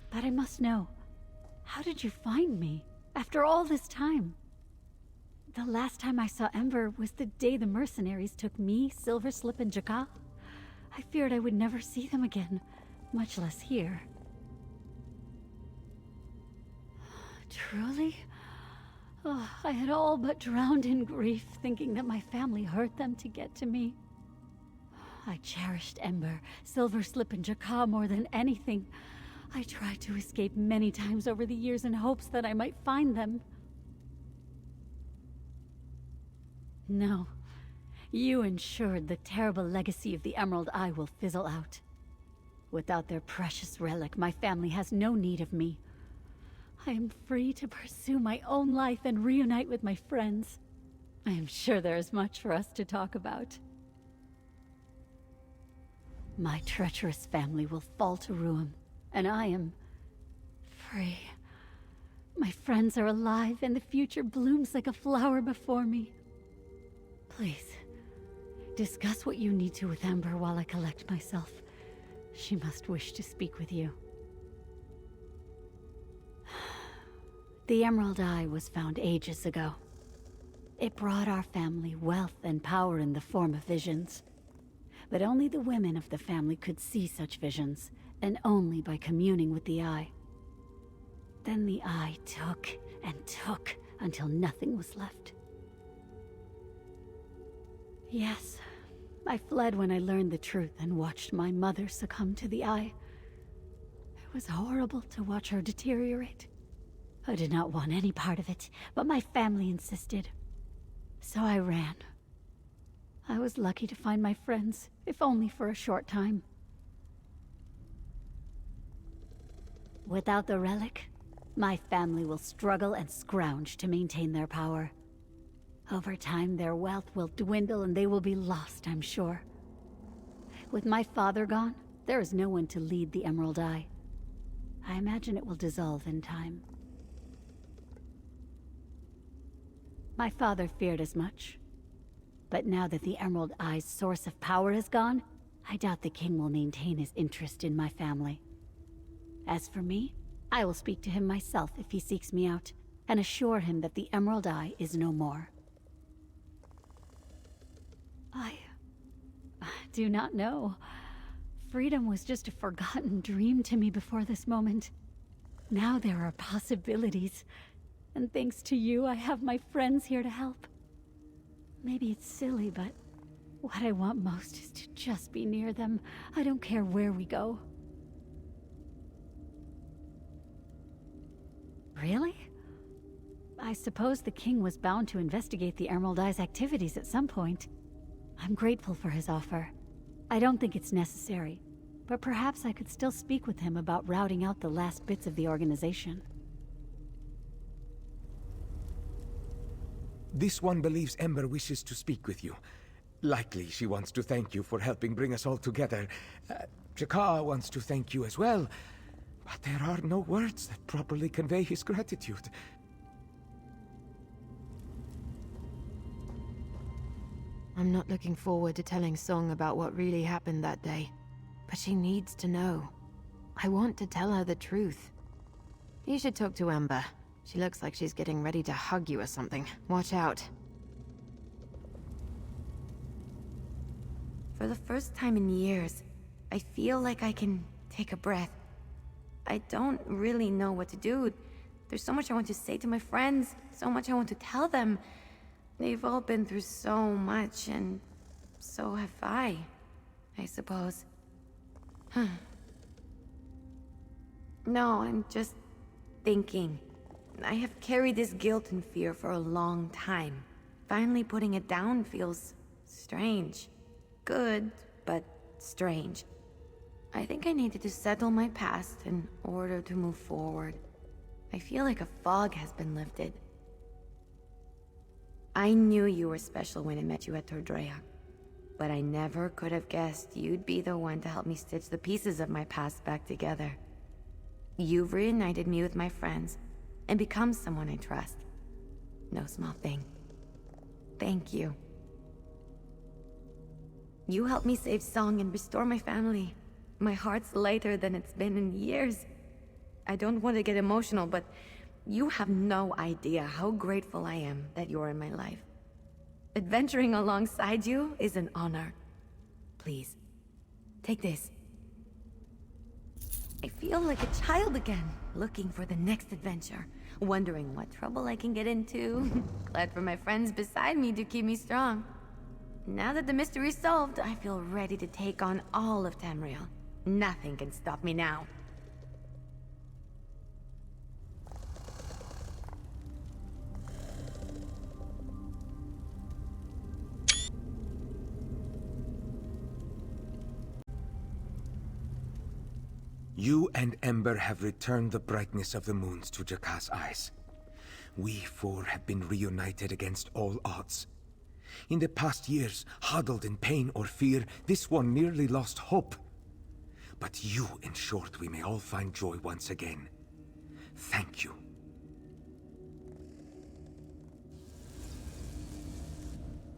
But I must know, how did you find me, after all this time? The last time I saw Ember was the day the mercenaries took me, Silverslip, and Jaka. I feared I would never see them again, much less here. Truly? Oh, I had all but drowned in grief, thinking that my family hurt them to get to me. I cherished Ember, Silverslip, and Jaka more than anything. I tried to escape many times over the years in hopes that I might find them. No. You ensured the terrible legacy of the Emerald Eye will fizzle out. Without their precious relic, my family has no need of me. I am free to pursue my own life and reunite with my friends. I am sure there is much for us to talk about. My treacherous family will fall to ruin, and I am free. My friends are alive, and the future blooms like a flower before me. Please, discuss what you need to with Ember while I collect myself. She must wish to speak with you. The Emerald Eye was found ages ago. It brought our family wealth and power in the form of visions. But only the women of the family could see such visions, and only by communing with the Eye. Then the Eye took and took until nothing was left. Yes, I fled when I learned the truth and watched my mother succumb to the Eye. It was horrible to watch her deteriorate. I did not want any part of it, but my family insisted. So I ran. I was lucky to find my friends, if only for a short time. Without the relic, my family will struggle and scrounge to maintain their power. Over time, their wealth will dwindle and they will be lost, I'm sure. With my father gone, there is no one to lead the Emerald Eye. I imagine it will dissolve in time. My father feared as much. But now that the Emerald Eye's source of power is gone, I doubt the king will maintain his interest in my family. As for me, I will speak to him myself if he seeks me out, and assure him that the Emerald Eye is no more. I do not know. Freedom was just a forgotten dream to me before this moment. Now there are possibilities. And thanks to you, I have my friends here to help. Maybe it's silly, but what I want most is to just be near them. I don't care where we go. Really? I suppose the king was bound to investigate the Emerald Eye's activities at some point. I'm grateful for his offer. I don't think it's necessary, but perhaps I could still speak with him about routing out the last bits of the organization. This one believes Ember wishes to speak with you. Likely she wants to thank you for helping bring us all together. Jakar wants to thank you as well, but there are no words that properly convey his gratitude. I'm not looking forward to telling Song about what really happened that day, but she needs to know. I want to tell her the truth. You should talk to Ember. She looks like she's getting ready to hug you or something. Watch out. For the first time in years, I feel like I can take a breath. I don't really know what to do. There's so much I want to say to my friends, so much I want to tell them. They've all been through so much, and so have I suppose. No, I'm just thinking. I have carried this guilt and fear for a long time. Finally putting it down feels strange. Good, but strange. I think I needed to settle my past in order to move forward. I feel like a fog has been lifted. I knew you were special when I met you at Tordrea, but I never could have guessed you'd be the one to help me stitch the pieces of my past back together. You've reunited me with my friends and become someone I trust. No small thing. Thank you. You helped me save Song and restore my family. My heart's lighter than it's been in years. I don't want to get emotional, but you have no idea how grateful I am that you're in my life. Adventuring alongside you is an honor. Please, take this. I feel like a child again, looking for the next adventure, wondering what trouble I can get into. Glad for my friends beside me to keep me strong. Now that the mystery's solved, I feel ready to take on all of Tamriel. Nothing can stop me now. You and Ember have returned the brightness of the moons to Jakar's eyes. We four have been reunited against all odds. In the past years, huddled in pain or fear, this one nearly lost hope. But you ensured we may all find joy once again. Thank you.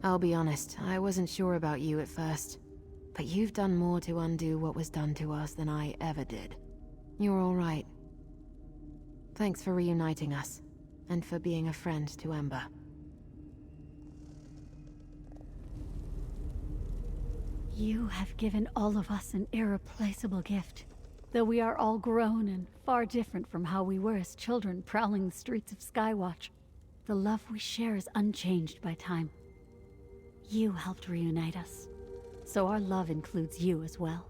I'll be honest, I wasn't sure about you at first. But you've done more to undo what was done to us than I ever did. You're all right. Thanks for reuniting us, and for being a friend to Ember. You have given all of us an irreplaceable gift. Though we are all grown and far different from how we were as children prowling the streets of Skywatch, the love we share is unchanged by time. You helped reunite us, so our love includes you as well.